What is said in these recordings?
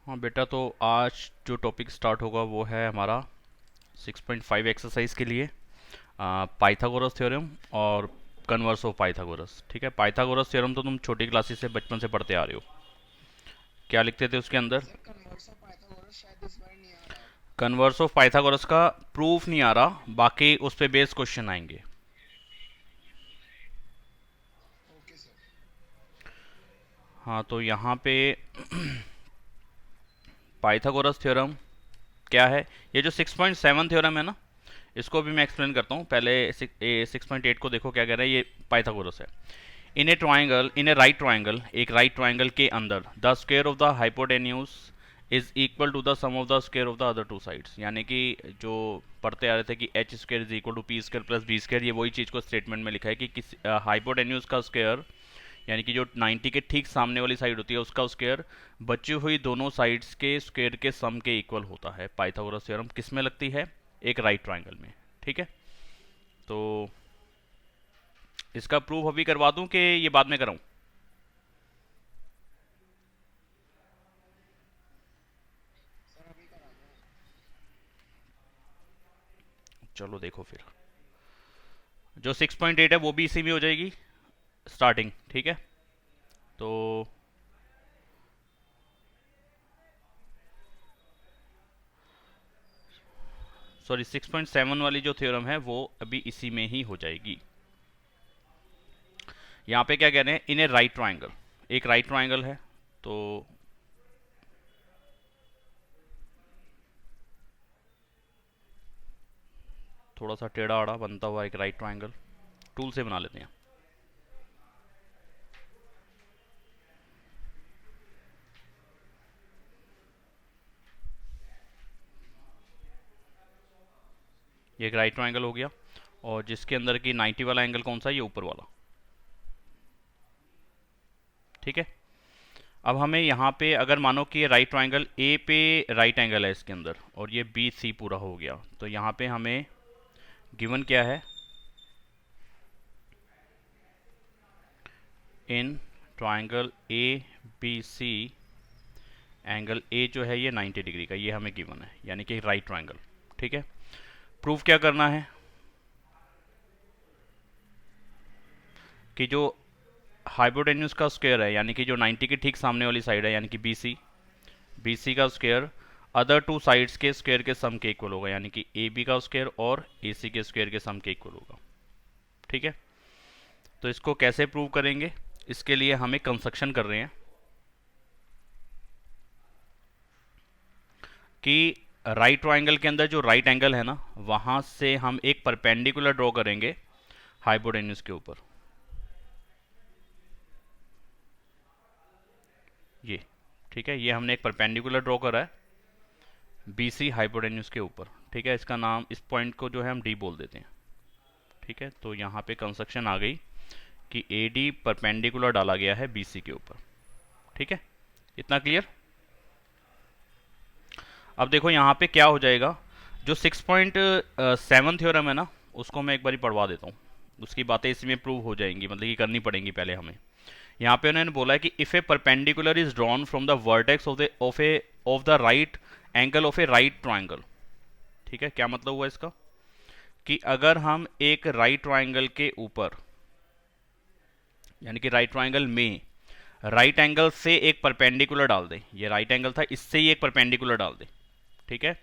हाँ बेटा, तो आज जो टॉपिक स्टार्ट होगा वो है हमारा 6.5 एक्सरसाइज के लिए पाइथागोरस थ्योरम और कन्वर्स ऑफ पाइथागोरस। ठीक है, पाइथागोरस थ्योरम तो तुम छोटी क्लासेस से बचपन से पढ़ते आ रहे हो। क्या लिखते थे उसके अंदर? सर कन्वर्स ऑफ पाइथागोरस शायद इस बार नहीं आ रहा है। कन्वर्स ऑफ पाइथागोरस का प्रूफ नहीं आ रहा, बाकी उस पर बेस्ड क्वेश्चन आएंगे। Okay sir. हाँ, तो यहाँ पे पाइथागोरस थ्योरम क्या है? ये जो 6.7 थ्योरम है ना, इसको भी मैं एक्सप्लेन करता हूँ। पहले 6.8 को देखो क्या कह रहा है। ये पाइथागोरस है। In a triangle, in a right triangle, एक राइट ट्राइंगल के अंदर the square of the hypotenuse is equal to the sum of the square of the other two sides. यानी कि जो पढ़ते आ रहे थे कि H square is equal to P square plus B square, ये वही चीज़ को स्टेटमेंट में लिखा है कि किस हाइपोटेन्यूज का स्क्वायर, यानी कि जो 90 के ठीक सामने वाली साइड होती है उसका स्क्वायर बची हुई दोनों साइड्स के स्क्वायर के सम के इक्वल होता है। पाइथागोरस थ्योरम किस में लगती है? एक राइट ट्राइंगल में। ठीक है, तो इसका प्रूफ अभी करवा दूं कि ये बाद में कराऊं? सर अभी करा दो। चलो देखो फिर। जो 6.8 है वो भी इसी में हो जाएगी स्टार्टिंग। ठीक है, तो सॉरी, 6.7 वाली जो थ्योरम है वो अभी इसी में ही हो जाएगी। यहाँ पे क्या कह रहे हैं? इन ए राइट ट्राइंगल, एक राइट ट्राइंगल है, तो थोड़ा सा टेढ़ा आड़ा बनता हुआ एक राइट ट्राइंगल टूल से बना लेते हैं। ये एक राइट ट्राइंगल हो गया, और जिसके अंदर की 90 वाला एंगल कौन सा है? ये ऊपर वाला। ठीक है, अब हमें यहाँ पे अगर मानो कि ये राइट ट्राइंगल ए पे राइट एंगल है इसके अंदर, और ये बी सी पूरा हो गया, तो यहाँ पे हमें गिवन क्या है? In triangle A B C, angle A जो है ये 90 डिग्री का, ये हमें गिवन है, यानी कि राइट ट्राइंगल। ठीक है, प्रूफ क्या करना है? कि जो हाइपोटेन्यूज का स्क्वायर है, यानी कि जो 90 के ठीक सामने वाली साइड है, यानी कि बी सी, बी सी का स्क्वायर अदर टू साइड्स के स्क्वायर के सम के इक्वल होगा, यानी कि ए बी का स्क्वायर और ए सी के स्क्वायर के सम के इक्वल होगा। ठीक है, तो इसको कैसे प्रूव करेंगे? इसके लिए हमें कंस्ट्रक्शन कर रहे हैं कि राइट ट्राइंगल के अंदर जो राइट एंगल है ना, वहां से हम एक परपेंडिकुलर ड्रॉ करेंगे हाइपोटेन्यूज के ऊपर। ये ठीक है, ये हमने एक परपेंडिकुलर ड्रॉ करा है बी सी हाइपोटेन्यूज के ऊपर। ठीक है, इसका नाम, इस पॉइंट को जो है हम डी बोल देते हैं। ठीक है, तो यहाँ पे कंस्ट्रक्शन आ गई कि ए डी परपेंडिकुलर डाला गया है बी सी के ऊपर। ठीक है, इतना क्लियर? अब देखो यहाँ पे क्या हो जाएगा। जो 6.7 थ्योरम है ना, उसको मैं एक बार पढ़वा देता हूँ। उसकी बातें इसमें प्रूव हो जाएंगी, मतलब कि करनी पड़ेंगी पहले हमें। यहाँ पे उन्होंने बोला है कि if A perpendicular is drawn from the vertex of the right angle of A right triangle. ठीक है, क्या मतलब हुआ इसका? कि अगर हम एक राइट ट्राइंगल के ऊपर, यानी कि राइट ट्राइंगल में राइट एंगल से एक परपेंडिकुलर डाल दें, ये राइट एंगल था, इससे ही एक परपेंडिकुलर डाल दें। ठीक है,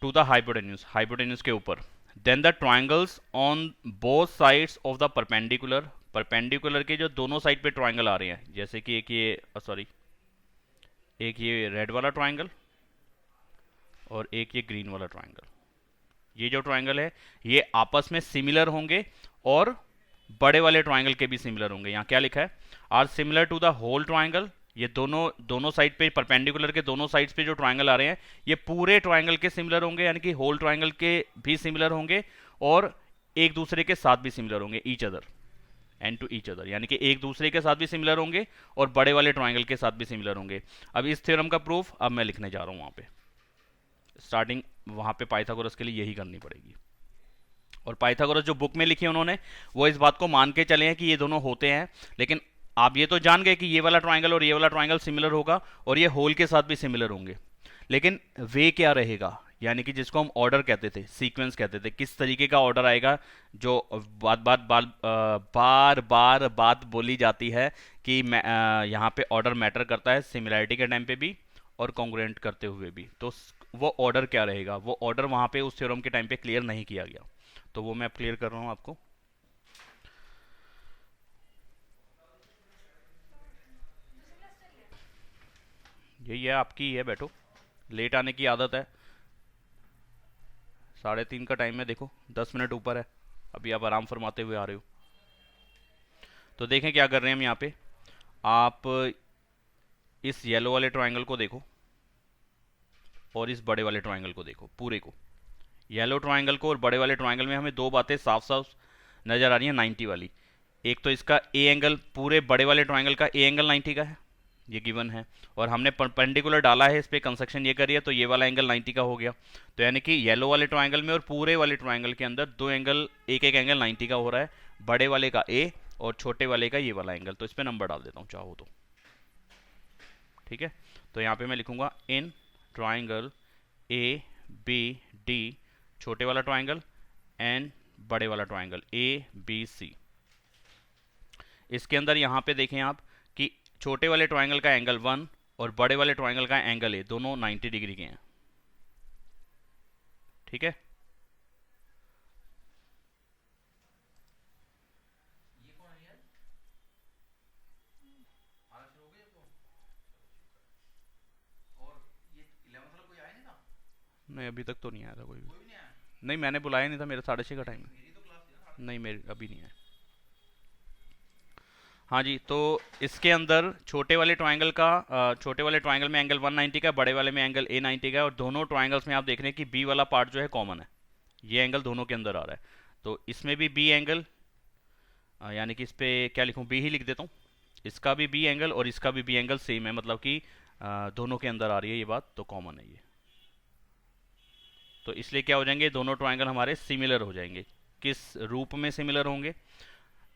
टू द हाइपोटेन्यूज, हाइपोटेन्यूज के ऊपर, then the triangles on both sides of the perpendicular, perpendicular के जो दोनों साइड पे ट्राइंगल आ रहे हैं, जैसे कि एक ये सॉरी, एक ये रेड वाला ट्राइंगल और एक ये ग्रीन वाला ट्राइंगल, ये जो ट्राइंगल है ये आपस में सिमिलर होंगे, और बड़े वाले ट्राइंगल के भी सिमिलर होंगे। यहाँ क्या लिखा है? Are similar to the whole triangle. ये दोनों दोनों साइड पे, परपेंडिकुलर के दोनों साइड्स पे जो ट्राइंगल आ रहे हैं, ये पूरे ट्राइंगल के सिमिलर होंगे, यानी कि होल ट्राइंगल के भी सिमिलर होंगे, और एक दूसरे के साथ भी सिमिलर होंगे, each other and to each other, यानी कि एक दूसरे के साथ भी सिमिलर होंगे और बड़े वाले ट्राइंगल के साथ भी सिमिलर होंगे। अब इस थ्योरम का प्रूफ अब मैं लिखने जा रहा हूँ। वहां पे स्टार्टिंग, वहां पे पाइथागोरस के लिए यही करनी पड़ेगी। और पाइथागोरस जो बुक में लिखी है उन्होंने, वो इस बात को मान के चले हैं कि ये दोनों होते हैं, लेकिन आप ये तो जान गए कि ये वाला ट्राइंगल और ये वाला ट्राइंगल सिमिलर होगा और ये होल के साथ भी सिमिलर होंगे, लेकिन वे क्या रहेगा, यानी कि जिसको हम ऑर्डर कहते थे, सीक्वेंस कहते थे, किस तरीके का ऑर्डर आएगा, जो बार बार बात बोली जाती है कि यहाँ पे ऑर्डर मैटर करता है, सिमिलैरिटी के टाइम पे भी और कॉन्ग्रुएंट करते हुए भी। तो वो ऑर्डर क्या रहेगा, वो ऑर्डर वहाँ पे उस थ्योरम के टाइम पे क्लियर नहीं किया गया, तो वो मैं अब क्लियर कर रहा हूँ आपको। यही है आपकी, है बैठो, लेट आने की आदत है। 3:30 का टाइम है, देखो 10 मिनट ऊपर है, अभी आप आराम फरमाते हुए आ रहे हो। तो देखें क्या कर रहे हैं हम यहाँ पे। आप इस येलो वाले ट्राइंगल को देखो और इस बड़े वाले ट्राइंगल को देखो, पूरे को। येलो ट्राइंगल को और बड़े वाले ट्राइंगल में हमें दो बातें साफ साफ नजर आ रही हैं 90 वाली। एक तो इसका ए एंगल, पूरे बड़े वाले ट्राइंगल का ए एंगल 90 का है, ये गिवन है, और हमने परपेंडिकुलर डाला है, इस पे कंस्ट्रक्शन ये करी है, तो ये वाला एंगल 90 का हो गया। तो यानी कि येलो वाले ट्राइंगल में और पूरे वाले ट्राइंगल के अंदर दो एंगल, एक एक एंगल 90 का हो रहा है, बड़े वाले का ए और छोटे वाले का ये वाला एंगल। तो इस पर नंबर डाल देता हूँ चाहो तो, ठीक है। तो यहाँ पे मैं लिखूंगा in triangle A B D, छोटे वाला ट्राइंगल, एंड बड़े वाला ट्राइंगल ए बी सी। इसके अंदर यहाँ पे देखें आप कि छोटे वाले ट्राइंगल का एंगल 1 और बड़े वाले ट्राइंगल का एंगल ए, दोनों 90 डिग्री के हैं, ठीक है। नहीं अभी तक तो नहीं आया था कोई भी, नहीं मैंने बुलाया नहीं था, मेरा 6:30 का टाइम है। नहीं मेरे अभी नहीं आया। हाँ जी, तो इसके अंदर छोटे वाले ट्राइंगल का छोटे वाले ट्राइंगल में एंगल 190 का, बड़े वाले में एंगल ए 90 का है, और दोनों ट्राइंगल्स में आप देख रहे हैं कि बी वाला पार्ट जो है कॉमन है, ये एंगल दोनों के अंदर आ रहा है। तो इसमें भी बी एंगल, यानी कि इस पे क्या लिखूं, बी ही लिख देता हूँ। इसका भी बी एंगल और इसका भी बी एंगल सेम है, मतलब कि दोनों के अंदर आ रही है ये बात, तो कॉमन है ये। तो इसलिए क्या हो जाएंगे, दोनों ट्राइंगल हमारे सिमिलर हो जाएंगे। किस रूप में सिमिलर होंगे,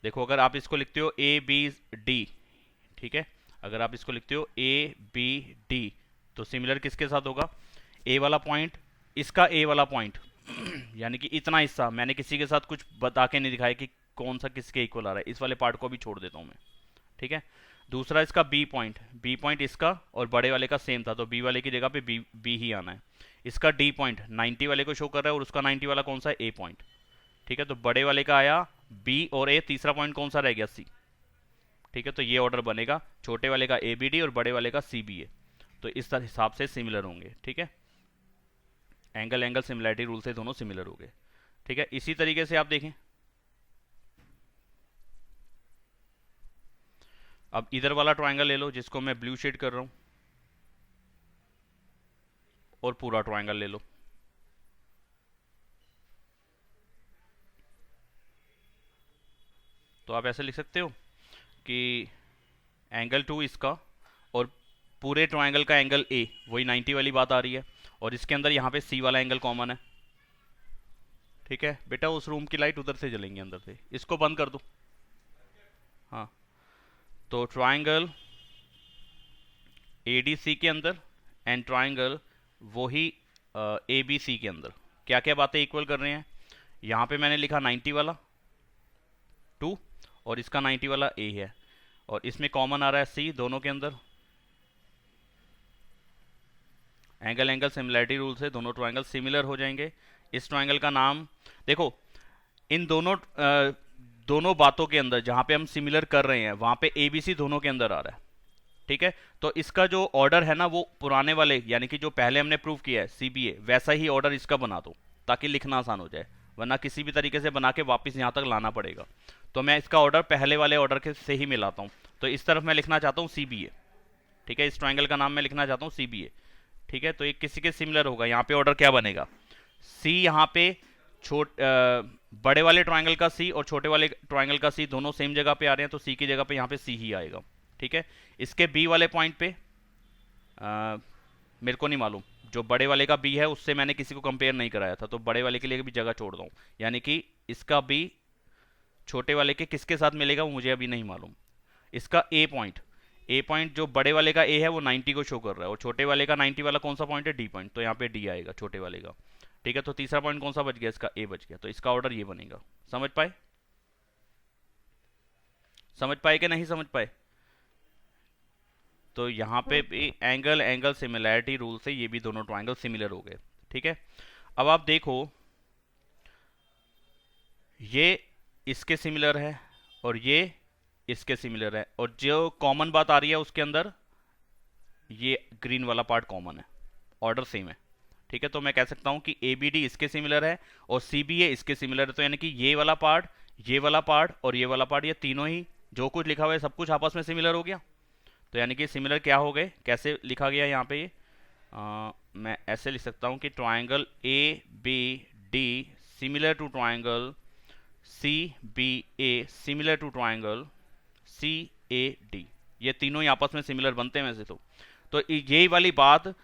देखो अगर आप इसको लिखते हो ए बी डी, ठीक है, अगर आप इसको लिखते हो ए बी डी, तो सिमिलर किसके साथ होगा, ए वाला पॉइंट, इसका ए वाला पॉइंट यानी कि इतना हिस्सा मैंने किसी के साथ कुछ बता के नहीं दिखाया कि कौन सा किसके इक्वल आ रहा है, इस वाले पार्ट को भी छोड़ देता हूं मैं, ठीक है। दूसरा इसका बी पॉइंट इसका और बड़े वाले का सेम था, तो बी वाले की जगह पे बी ही आना है। इसका डी पॉइंट 90 वाले को शो कर रहा है और उसका 90 वाला कौन सा है, ए पॉइंट, ठीक है। तो बड़े वाले का आया बी और ए, तीसरा पॉइंट कौन सा रह गया, सी, ठीक है। तो ये ऑर्डर बनेगा, छोटे वाले का ए बी डी और बड़े वाले का सी बी ए, तो इस तरह हिसाब से सिमिलर होंगे, ठीक है। एंगल एंगल सिमिलैरिटी रूल से दोनों सिमिलर हो गए, ठीक है। इसी तरीके से आप देखें, अब इधर वाला ट्राइंगल ले लो जिसको मैं ब्लू शेड कर रहा हूं, और पूरा ट्राइंगल ले लो। तो आप ऐसे लिख सकते हो कि एंगल 2 इसका और पूरे ट्राइंगल का एंगल ए, वही 90 वाली बात आ रही है, और इसके अंदर यहाँ पे सी वाला एंगल कॉमन है, ठीक है। बेटा उस रूम की लाइट उधर से जलेंगी, अंदर से, इसको बंद कर दो। हाँ, तो ट्राइंगल ए डी सी के अंदर एंड ट्राइंगल वही ए बी सी के अंदर क्या क्या बातें इक्वल कर रहे हैं, यहाँ पे मैंने लिखा 90 वाला 2 और इसका 90 वाला ए है, और इसमें कॉमन आ रहा है सी दोनों के अंदर। एंगल एंगल सिमिलैरिटी रूल से दोनों ट्राइंगल सिमिलर हो जाएंगे। इस ट्राइंगल का नाम देखो, इन दोनों बातों के अंदर जहां पे हम सिमिलर कर रहे हैं वहां पे एबीसी दोनों के अंदर आ रहा है, ठीक है। तो इसका जो ऑर्डर है ना, वो पुराने वाले यानी कि जो पहले हमने प्रूव किया है सीबीए, वैसा ही ऑर्डर इसका बना दो ताकि लिखना आसान हो जाए, वरना किसी भी तरीके से बना के वापस यहाँ तक लाना पड़ेगा। तो मैं इसका ऑर्डर पहले वाले ऑर्डर के से ही मिलाता हूँ। तो इस तरफ मैं लिखना चाहता हूँ सीबीए, ठीक है, इस ट्राइंगल का नाम मैं लिखना चाहता हूँ सीबीए, ठीक है। तो ये किसी के सिमिलर होगा, यहाँ पे ऑर्डर क्या बनेगा, सी, यहाँ पे बड़े वाले ट्राइंगल का सी और छोटे वाले ट्राइंगल का सी दोनों सेम जगह पे आ रहे हैं, तो सी की जगह पे यहाँ पे सी ही आएगा, ठीक है। इसके बी वाले पॉइंट पे मेरे को नहीं मालूम, जो बड़े वाले का बी है उससे मैंने किसी को कंपेयर नहीं कराया था, तो बड़े वाले के लिए भी जगह छोड़ दूँ, यानी कि इसका बी छोटे वाले के किसके साथ मिलेगा वो मुझे अभी नहीं मालूम। इसका ए पॉइंट जो बड़े वाले का ए है वो 90 को शो कर रहा है, और छोटे वाले का 90 वाला कौन सा पॉइंट है, डी पॉइंट, तो यहाँ पे डी आएगा छोटे वाले का। ठीक है, तो तीसरा पॉइंट कौन सा बच गया, इसका ए बच गया, तो इसका ऑर्डर ये बनेगा। समझ पाए, समझ पाए कि नहीं समझ पाए? तो यहाँ पे भी एंगल एंगल सिमिलैरिटी रूल से ये भी दोनों ट्राइंगल सिमिलर हो गए। ठीक है, अब आप देखो ये इसके सिमिलर है और ये इसके सिमिलर है, और जो कॉमन बात आ रही है उसके अंदर ये ग्रीन वाला पार्ट कॉमन है, ऑर्डर सेम है। ठीक है, तो मैं कह सकता हूं कि ए बी डी इसके सिमिलर है और सी बी ए इसके सिमिलर है, तो यानी कि ये वाला पार्ट, ये वाला पार्ट और ये वाला पार्ट, ये तीनों ही जो कुछ लिखा हुआ है सब कुछ आपस में सिमिलर हो गया। तो यानी कि सिमिलर क्या हो गए, कैसे लिखा गया यहाँ पे ये मैं ऐसे लिख सकता हूँ कि triangle A B D similar to triangle C B A similar to triangle C A D, ये तीनों ही आपस में सिमिलर बनते हैं वैसे तो यही वाली बात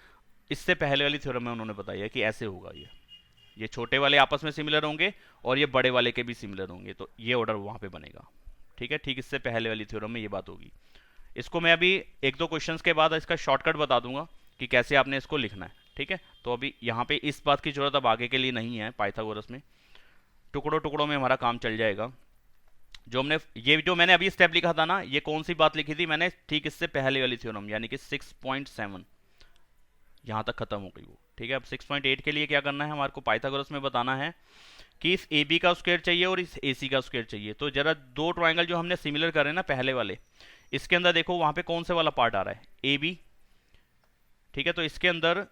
इससे पहले वाली थ्योरम में उन्होंने बताई है कि ऐसे होगा, ये छोटे वाले आपस में सिमिलर होंगे और ये बड़े वाले के भी सिमिलर होंगे, तो ये ऑर्डर वहां पे बनेगा। ठीक है, ठीक इससे पहले वाली थ्योरम में ये बात होगी। इसको मैं अभी एक दो क्वेश्चंस के बाद इसका शॉर्टकट बता दूंगा कि कैसे आपने इसको लिखना है। ठीक है, तो अभी यहाँ पे इस बात की जरूरत अब आगे के लिए नहीं है, पाइथागोरस में टुकड़ों टुकड़ों में हमारा काम चल जाएगा। जो मैंने अभी स्टेप लिखा था ना, ये कौन सी बात लिखी थी मैंने, ठीक इससे पहले वाली थ्योरम, यानी कि 6.7 यहां तक खत्म हो गई वो। ठीक है, अब 6.8 के लिए क्या करना है हमारे को, पाइथागोरस में बताना है कि इस ए बी का स्क्वायर चाहिए और इस ए सी का स्क्वायर चाहिए। तो जरा दो ट्राइंगल जो हमने सिमिलर करे ना पहले वाले, इसके अंदर देखो वहां पे कौन से वाला पार्ट आ रहा है, ए बी। ठीक है, तो इसके अंदर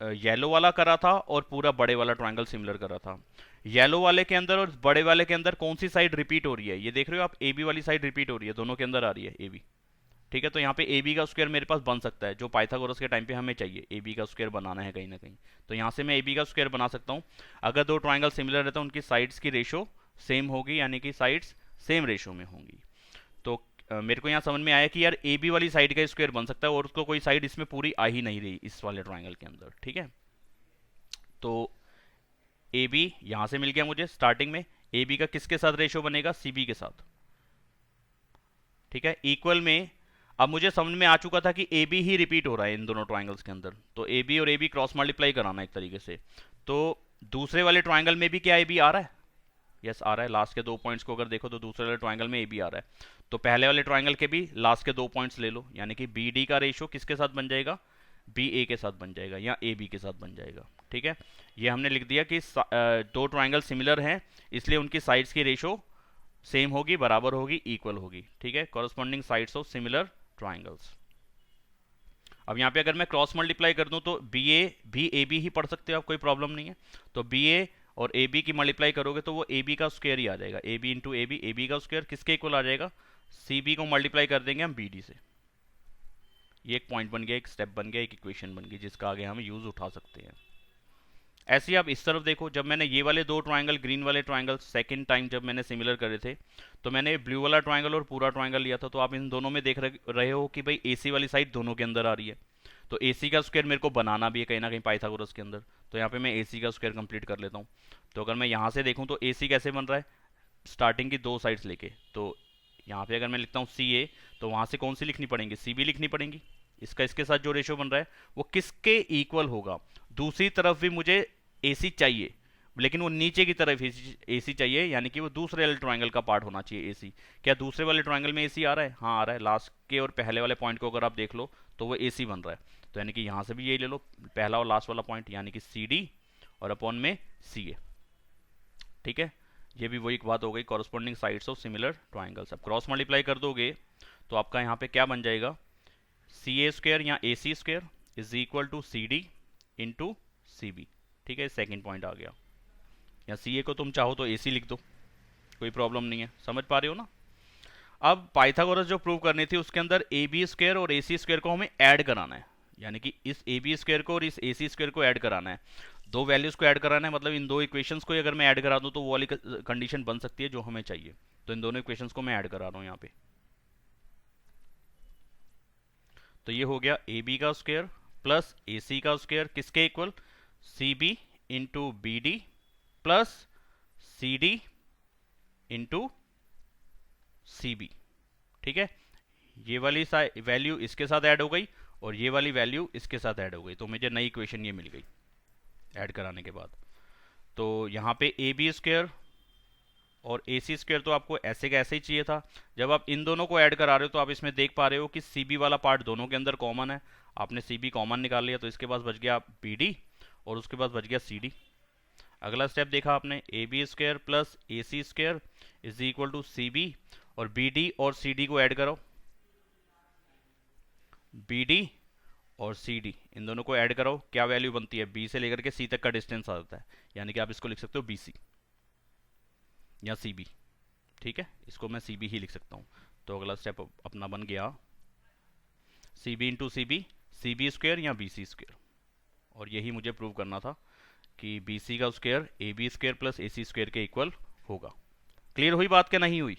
येलो वाला करा था और पूरा बड़े वाला ट्राइंगल सिमिलर करा था। येलो वाले के अंदर और बड़े वाले के अंदर कौन सी साइड रिपीट हो रही है, ये देख रहे हो आप, ए बी वाली साइड रिपीट हो रही है, दोनों के अंदर आ रही है ए बी। ठीक है, तो यहाँ पे ए बी का स्क्वायर मेरे पास बन सकता है, जो पाइथागोरस के टाइम पे हमें चाहिए, ए बी का स्क्वायर बनाना है कहीं ना कहीं, तो यहाँ से मैं ए बी का स्क्वायर बना सकता हूँ। अगर दो ट्राइंगल सिमिलर रहते हैं उनकी साइड्स की रेशो सेम होगी, यानी कि साइड्स सेम रेशो में होंगी। तो मेरे को यहाँ समझ में आया कि यार ए बी वाली साइड का स्क्वायर बन सकता है और उसको कोई साइड इसमें पूरी आ ही नहीं रही इस वाले ट्राइंगल के अंदर। ठीक है, तो ए बी यहां से मिल गया मुझे स्टार्टिंग में, ए बी का किसके साथ रेशो बनेगा, सी बी के साथ। ठीक है, इक्वल में अब मुझे समझ में आ चुका था कि ए बी ही रिपीट हो रहा है इन दोनों ट्राइंगल्स के अंदर, तो ए बी और ए बी क्रॉस मल्टीप्लाई कराना एक तरीके से। तो दूसरे वाले ट्राइंगल में भी क्या ए बी आ रहा है, यस आ रहा है, लास्ट के दो पॉइंट्स को अगर देखो तो दूसरे वाले ट्राइंगल में ए बी आ रहा है, तो पहले वाले ट्राइंगल के भी लास्ट के दो पॉइंट्स ले लो, यानी कि बी डी का रेशो किसके साथ बन जाएगा, बी ए के साथ बन जाएगा या ए बी के साथ बन जाएगा। ठीक है, ये हमने लिख दिया कि दो ट्राइंगल सिमिलर हैं इसलिए उनकी साइड्स की रेशो सेम होगी, बराबर होगी, इक्वल होगी। ठीक है, corresponding sides of similar triangles. अब यहाँ पे अगर मैं क्रॉस मल्टीप्लाई कर दूं तो बी ए भी ए बी ही पढ़ सकते हो आप, कोई प्रॉब्लम नहीं है। तो बी ए और ए बी की मल्टीप्लाई करोगे तो वो ए बी का स्क्वायर ही आ जाएगा, A B into A B का स्क्वायर किसके इक्वल आ जाएगा, सी बी को मल्टीप्लाई कर देंगे हम बी डी से। ये एक पॉइंट बन गया, एक स्टेप बन गया, एक इक्वेशन बन गई जिसका आगे हम यूज उठा सकते हैं। ऐसे ही आप इस तरफ देखो, जब मैंने ये वाले दो ट्राइंगल ग्रीन वाले ट्राइंगल सेकंड टाइम जब मैंने सिमिलर करे थे, तो मैंने ब्लू वाला ट्राइंगल और पूरा ट्राइंगल लिया था, तो आप इन दोनों में देख रहे हो कि भाई एसी वाली साइड दोनों के अंदर आ रही है, तो एसी का स्क्वायर मेरे को बनाना भी है कहीं ना कहीं पाइथागोरस के अंदर, तो यहाँ पे मैं एसी का स्क्वायर कंप्लीट कर लेता हूँ। तो अगर मैं यहाँ से देखूँ तो एसी कैसे बन रहा है, स्टार्टिंग की दो साइड्स लेके, तो यहाँ पे अगर मैं लिखता हूँ सी ए, तो वहाँ से कौन सी लिखनी पड़ेंगी, सी बी लिखनी पड़ेंगी। इसका इसके साथ जो रेशियो बन रहा है वो किसके इक्वल होगा, दूसरी तरफ भी मुझे एसी चाहिए लेकिन वो नीचे की तरफ एसी चाहिए, यानी कि वो दूसरे वाले ट्राइंगल का पार्ट होना चाहिए एसी। क्या दूसरे वाले ट्राइंगल में एसी आ रहा है, हाँ आ रहा है, लास्ट के और पहले वाले पॉइंट को अगर आप देख लो तो वो एसी बन रहा है, तो यानी कि यहाँ से भी यही ले लो, पहला और लास्ट वाला पॉइंट यानी कि सी डी और अपॉन में सी ए। ठीक है, ये भी वही एक बात हो गई, corresponding sides of similar triangles. अब क्रॉस मल्टीप्लाई कर दोगे तो आपका यहाँ पे क्या बन जाएगा, सी ए स्क्वायर या A C square is equal to C D into C B. ठीक है, सेकेंड पॉइंट आ गया, या सी ए को तुम चाहो तो ए सी लिख दो, कोई प्रॉब्लम नहीं है, समझ पा रहे हो ना। अब पाइथागोरस जो प्रूव करनी थी उसके अंदर ए बी स्क्वायर और ए सी स्क्वायर को हमें ऐड कराना है, यानी कि इस ए बी स्क्वायर को और इस ए सी स्क्वायर को ऐड कराना है, दो वैल्यूज को ऐड कराना है, मतलब इन दो इक्वेशंस को अगर मैं ऐड करा दूं तो वो वाली कंडीशन बन सकती है जो हमें चाहिए, तो इन दोनों इक्वेशंस को मैं ऐड करा रहा हूं यहाँ पे। तो ये हो गया ए बी का स्क्वायर प्लस ए सी का स्क्वायर किसके equal, C B into B D plus C D into C B. ठीक है, ये वाली वैल्यू इसके साथ ऐड हो गई और ये वाली वैल्यू इसके साथ ऐड हो गई, तो मुझे नई इक्वेशन ये मिल गई ऐड कराने के बाद। तो यहाँ पे ए बी स्क्वायर और ए सी स्क्वायर तो आपको ऐसे का ऐसे ही चाहिए था। जब आप इन दोनों को ऐड करा रहे हो तो आप इसमें देख पा रहे हो कि सी बी वाला पार्ट दोनों के अंदर कॉमन है। आपने सी बी कॉमन निकाल लिया तो इसके पास बच गया बी डी और उसके पास बच गया सी डी। अगला स्टेप देखा आपने, A B square plus A C square is equal to C B, और बी डी और सी डी को ऐड करो, बी डी और सी डी इन दोनों को ऐड करो, क्या वैल्यू बनती है, बी से लेकर के सी तक का डिस्टेंस आ जाता है, यानी कि आप इसको लिख सकते हो बी सी या सी बी। ठीक है, इसको मैं सी बी ही लिख सकता हूँ। तो अगला स्टेप अपना बन गया C B into C B square या बी सी स्क्वायर, और यही मुझे प्रूव करना था कि बी सी का square A B square plus A C square के इक्वल होगा। क्लियर हुई बात क्या नहीं हुई?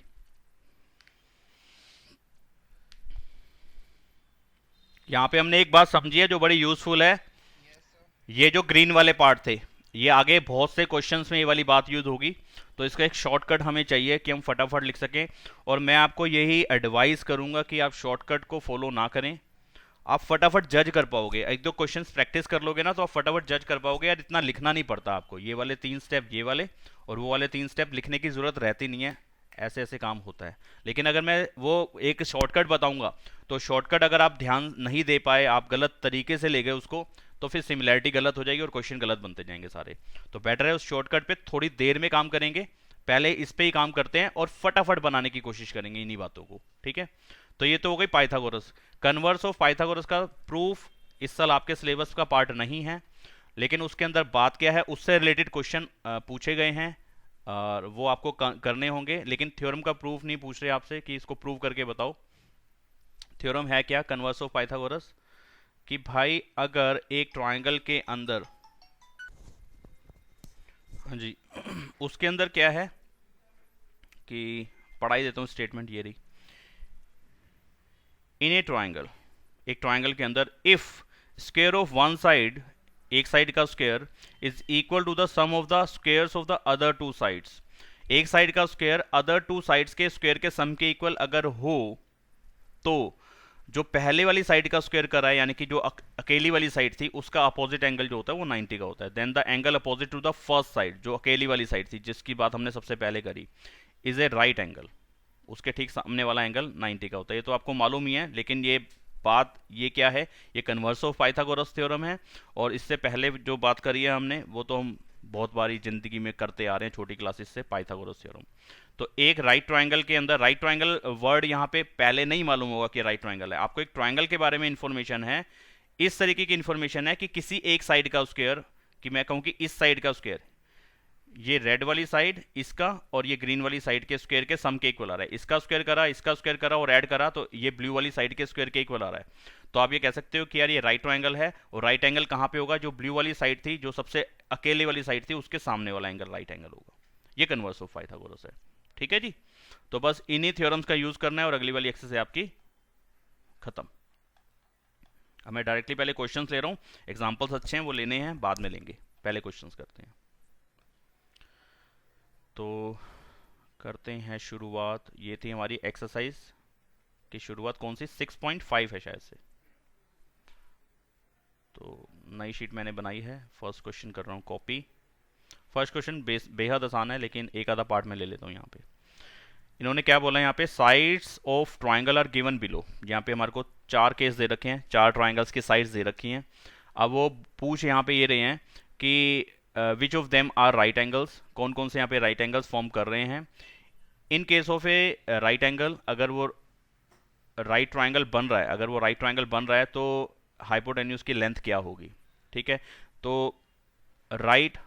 यहाँ पे हमने एक बात समझी है जो बड़ी यूजफुल है, यस सर। ये जो ग्रीन वाले पार्ट थे, ये आगे बहुत से क्वेश्चंस में ये वाली बात यूज होगी, तो इसका एक शॉर्टकट हमें चाहिए कि हम फटाफट लिख सकें। और मैं आपको यही एडवाइस करूंगा कि आप शॉर्टकट को फॉलो ना करें, आप फटाफट जज कर पाओगे। एक दो क्वेश्चंस प्रैक्टिस कर लोगे ना तो आप फटाफट जज कर पाओगे यार, इतना लिखना नहीं पड़ता आपको, ये वाले 3 स्टेप ये वाले और वो वाले 3 स्टेप लिखने की जरूरत रहती नहीं है, ऐसे ऐसे काम होता है। लेकिन अगर मैं वो एक शॉर्टकट बताऊंगा तो शॉर्टकट अगर आप ध्यान नहीं दे पाए, आप गलत तरीके से ले गए उसको, तो फिर सिमिलैरिटी गलत हो जाएगी और क्वेश्चन गलत बनते जाएंगे सारे। तो बेटर है उस शॉर्टकट पे थोड़ी देर में काम करेंगे, पहले इस पे ही काम करते हैं और फटाफट बनाने की कोशिश करेंगे इन्हीं बातों को। ठीक है, तो ये तो हो गई पाइथागोरस। कन्वर्स ऑफ पाइथागोरस का प्रूफ इस साल आपके सिलेबस का पार्ट नहीं है, लेकिन उसके अंदर बात क्या है, उससे रिलेटेड क्वेश्चन पूछे गए हैं और वो आपको करने होंगे। लेकिन थ्योरम का प्रूफ नहीं पूछ रहे आपसे कि इसको प्रूव करके बताओ। थ्योरम है क्या कन्वर्स ऑफ पाइथागोरस, कि भाई अगर एक ट्रायंगल के अंदर, हाँ जी उसके अंदर क्या है कि पढ़ाई देता हूँ स्टेटमेंट ये रही, इन ए ट्रायंगल, एक ट्रायंगल के अंदर if square of one side, एक साइड का square is equal to the sum of the squares of the other two sides, एक साइड का स्क्वायर अदर टू साइड्स के स्क्वायर के सम के इक्वल अगर हो, तो जो पहले वाली साइड का स्क्वायर करा है, यानी कि जो अकेली वाली साइड थी उसका अपोजिट एंगल जो होता है वो 90 का होता है, then the angle opposite to the first side, जो अकेली वाली साइड थी जिसकी बात हमने सबसे पहले करी, इज ए राइट एंगल, उसके ठीक सामने वाला एंगल 90 का होता है। ये तो आपको मालूम ही है, लेकिन ये बात ये क्या है, ये कन्वर्स ऑफ पाइथागोरस थ्योरम है। और इससे पहले जो बात करी है हमने वो तो हम बहुत बारी जिंदगी में करते आ रहे हैं छोटी क्लासेस से, पाइथागोरस थ्योरम। तो एक राइट ट्रायंगल के अंदर, राइट ट्रायंगल वर्ड यहाँ पे पहले नहीं मालूम होगा कि राइट ट्रायंगल है, आपको एक ट्रायंगल के बारे में इंफॉर्मेशन है, इस तरीके की इंफॉर्मेशन है कि किसी एक साइड का स्क्वायर, कि मैं कहूँ कि इस साइड का स्क्वायर, ये रेड वाली साइड इसका और ये ग्रीन वाली साइड के स्क्वायर के सम के इक्वल आ रहा है, इसका स्क्वायर करा इसका स्क्वायर करा और ऐड करा तो ये ब्लू वाली साइड के स्क्वायर के इक्वल आ रहा है। तो आप ये कह सकते हो कि यार ये राइट ट्रायंगल है, और राइट एंगल कहाँ पे होगा, जो ब्लू वाली साइड थी, जो सबसे अकेले वाली साइड थी, उसके सामने वाला एंगल राइट एंगल होगा। ये कन्वर्स ऑफ पाइथागोरस है। ठीक है जी, तो बस इन्हीं थ्योरम्स का यूज करना है और अगली वाली एक्सरसाइज आपकी खत्म। अब मैं डायरेक्टली पहले क्वेश्चंस ले रहा हूँ, एग्जांपल्स अच्छे हैं वो लेने हैं बाद में लेंगे, पहले क्वेश्चंस करते हैं। तो करते हैं शुरुआत, ये थी हमारी एक्सरसाइज की शुरुआत, कौन सी 6.5 है शायद से। तो नई शीट मैंने बनाई है, फर्स्ट क्वेश्चन कर रहा हूँ कॉपी। फर्स्ट क्वेश्चन बेहद आसान है, लेकिन एक आधा पार्ट में ले लेता हूँ। यहाँ पे इन्होंने क्या बोला, यहाँ पे sides of triangle are given below, यहाँ पे हमारे को 4 केस दे रखे हैं, 4 ट्राइंगल्स की साइड्स दे रखी हैं। अब वो पूछ यहाँ पे ये रहे हैं कि which of them are right angles, कौन कौन से यहाँ पे राइट एंगल्स फॉर्म कर रहे हैं। In case of A right angle, अगर वो राइट ट्राइंगल बन रहा है, अगर वो राइट ट्राइंगल बन रहा है तो हाइपोटेन्यूज की लेंथ क्या होगी। ठीक है, तो राइट,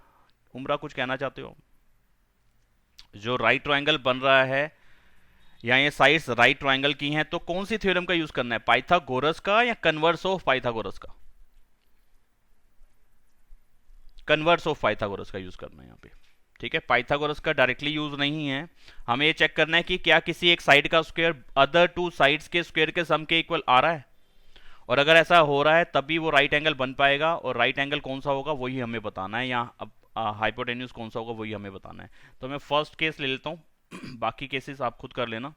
उम्रा कुछ कहना चाहते हो, जो राइट ट्राइंगल बन रहा है या ये साइड्स राइट ट्राइंगल की हैं, तो कौन सी थ्योरम का यूज करना है, पाइथागोरस का या कन्वर्स ऑफ पाइथागोरस का? कन्वर्स ऑफ पाइथागोरस का यूज करना है यहाँ पे। ठीक है, पाइथागोरस का डायरेक्टली यूज नहीं है, हमें ये चेक करना है कि क्या किसी एक साइड का स्क्वायर अदर टू साइड्स के स्क्वायर के सम के इक्वल आ रहा है, और अगर ऐसा हो रहा है तभी वो राइट एंगल बन पाएगा, और राइट एंगल कौन सा होगा वही हमें बताना है, या हाइपोटेन्यूज कौन सा होगा वही हमें बताना है। तो मैं फर्स्ट केस ले लेता हूँ बाकी केसेस आप खुद कर लेना।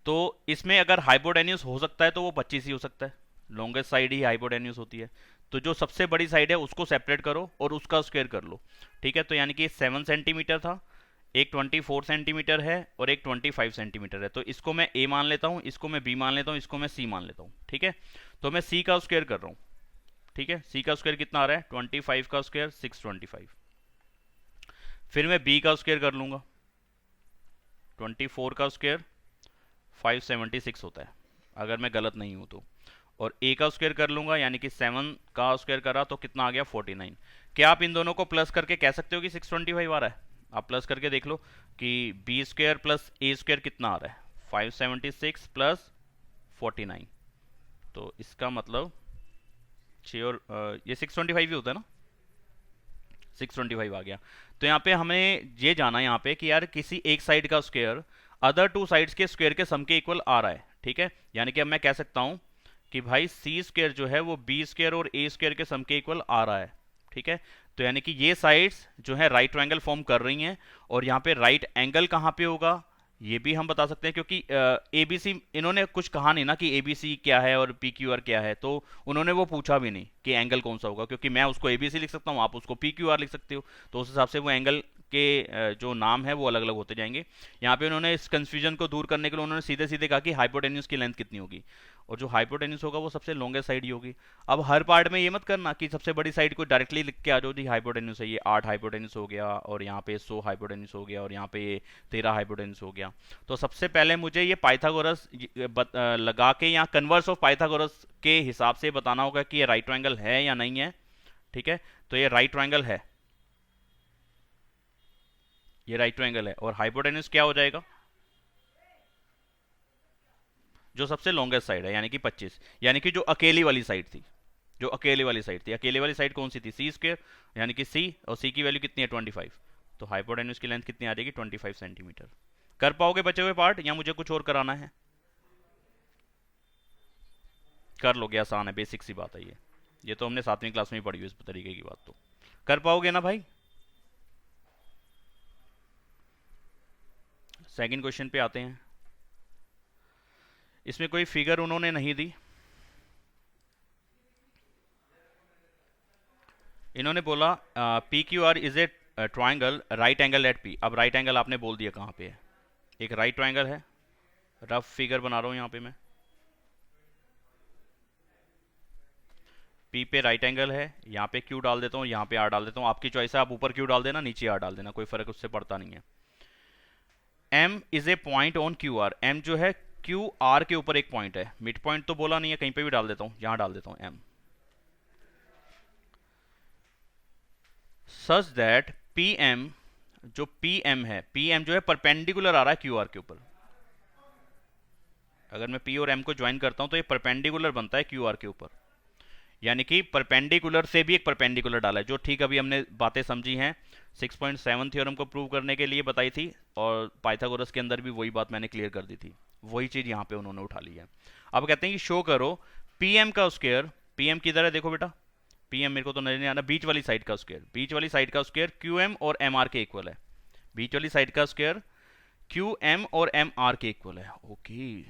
तो इसमें अगर हाइपोटेन्यूस हो सकता है तो वो 25 ही हो सकता है, लॉन्गेस्ट साइड ही हाइपोटेन्यूस होती है। तो जो सबसे बड़ी साइड है उसको सेपरेट करो और उसका स्क्वायर कर लो। ठीक है, तो यानी कि 7 सेंटीमीटर था, एक 24 सेंटीमीटर है और एक 25 सेंटीमीटर है। तो इसको मैं ए मान लेता हूँ, इसको मैं बी मान लेता हूँ, इसको मैं सी मान लेता हूँ। ठीक है, तो मैं सी का स्क्वायर कर रहा हूँ। ठीक है, सी का स्क्वायर कितना आ रहा है, 25 का स्क्वायर 625। फिर मैं बी का स्क्वायर कर लूँगा, 24 का स्क्वायर 576 होता है अगर मैं गलत नहीं हूँ तो। और ए का स्क्वायर कर लूंगा, यानी कि 7 का स्क्वायर करा तो कितना आ गया 49। क्या आप इन दोनों को प्लस करके कह सकते हो कि 625 आ रहा है? आप प्लस करके देख लो कि बी स्क्वायर प्लस ए स्क्वायर कितना आ रहा है, 576 प्लस 49। तो इसका मतलब 6 और ये 625 ही होता है ना, 625 आ गया। तो यहाँ पे हमें ये जाना है यहाँ पे कि यार किसी एक साइड का स्क्वायर अदर टू साइड्स के स्क्वायर के सम के इक्वल आ रहा है। ठीक है, यानी कि अब मैं कह सकता हूँ कि भाई सी स्क्वायर जो है वो बी स्क्वायर और ए स्क्वायर के सम के इक्वल आ रहा है। ठीक है, तो यानी कि ये साइड्स जो है राइट ट्रायंगल फॉर्म कर रही हैं। और यहाँ पे राइट एंगल कहाँ पे होगा ये भी हम बता सकते हैं, क्योंकि ए बी सी इन्होंने कुछ कहा नहीं ना कि ए बी सी क्या है और पी क्यू आर क्या है, तो उन्होंने वो पूछा भी नहीं कि एंगल कौन सा होगा, क्योंकि मैं उसको ए बी सी लिख सकता हूँ, आप उसको पी क्यू आर लिख सकते हो। तो उस हिसाब से वो एंगल के जो नाम है वो अलग अलग होते जाएंगे। यहाँ पे उन्होंने इस कंफ्यूजन को दूर करने के लिए उन्होंने सीधे सीधे कहा कि हाइपोटेन्यूज की लेंथ कितनी होगी, और जो हाइपोटेन्यूज होगा वो सबसे लॉन्गेस्ट साइड ही होगी। अब हर पार्ट में ये मत करना कि सबसे बड़ी साइड को डायरेक्टली लिख के आ जाओ जी हाइपोटेन्यूज है, ये 8 हाइपोटेन्यूज हो गया और यहाँ पे 100 हाइपोटेन्यूज हो गया और यहाँ पे ये 13 हाइपोटेन्यूज हो गया। तो सबसे पहले मुझे ये पाइथागोरस लगा के यहाँ कन्वर्स ऑफ पाइथागोरस के हिसाब से बताना होगा कि ये राइट ट्रायंगल है या नहीं है। ठीक है, तो ये राइट ट्रायंगल है, ये राइट ट्रायंगल है। और हाइपोटेन्यूज क्या हो जाएगा, जो सबसे लॉन्गेस्ट साइड है यानी कि 25, यानी कि जो अकेली वाली साइड थी, जो अकेले वाली साइड थी, अकेले वाली साइड कौन सी थी, सी स्क्वायर, यानी कि सी, और सी की वैल्यू कितनी है 25। तो हाइपोटेन्यूज की लेंथ कितनी आ जाएगी 25 सेंटीमीटर। कर पाओगे बचे हुए पार्ट या मुझे कुछ और कराना है? कर लोगे, आसान है, बेसिक सी बात है ये तो हमने 7वीं क्लास में ही पढ़ी हुई इस तरीके की बात। तो कर पाओगे ना भाई? सेकंड क्वेश्चन पे आते हैं। इसमें कोई फिगर उन्होंने नहीं दी, इन्होंने बोला P Q R is a triangle right angle at P. अब राइट एंगल आपने बोल दिया कहाँ पे है, एक राइट ट्राइंगल है, रफ फिगर बना रहा हूँ यहाँ पे मैं, पी पे राइट एंगल है, यहाँ पे क्यू डाल देता हूँ, यहाँ पे आर डाल देता हूँ, आपकी चॉइस है, आप ऊपर क्यू डाल देना नीचे आर डाल देना, कोई फर्क उससे पड़ता नहीं है। M is a point on Q R, M जो है क्यू आर के ऊपर एक पॉइंट है, मिड पॉइंट तो बोला नहीं है, कहीं पे भी डाल देता हूँ, यहाँ डाल देता हूँ M, such that P M, जो पी एम है, पी एम जो है परपेंडिकुलर आ रहा है क्यू आर के ऊपर। अगर मैं पी और एम को ज्वाइन करता हूं तो ये परपेंडिकुलर बनता है क्यू आर के ऊपर, यानी कि परपेंडिकुलर से भी एक परपेंडिकुलर डाला है, जो ठीक अभी हमने बातें समझी हैं 6.7 थ्योरम को प्रूव करने के लिए बताई थी, और पाइथागोरस के अंदर भी वही बात मैंने क्लियर कर दी थी, वही चीज यहाँ पे उन्होंने उठा ली है। अब कहते हैं कि शो करो पी एम का स्क्वायर, पी एम किधर है देखो बेटा, पी एम मेरे को तो नजर नहीं आना, बीच वाली साइड का स्क्वायर, बीच वाली साइड का स्क्वायर क्यू एम और एम आर के इक्वल है, बीच वाली साइड का स्क्वायर क्यू एम और एम आर के इक्वल है। ओके,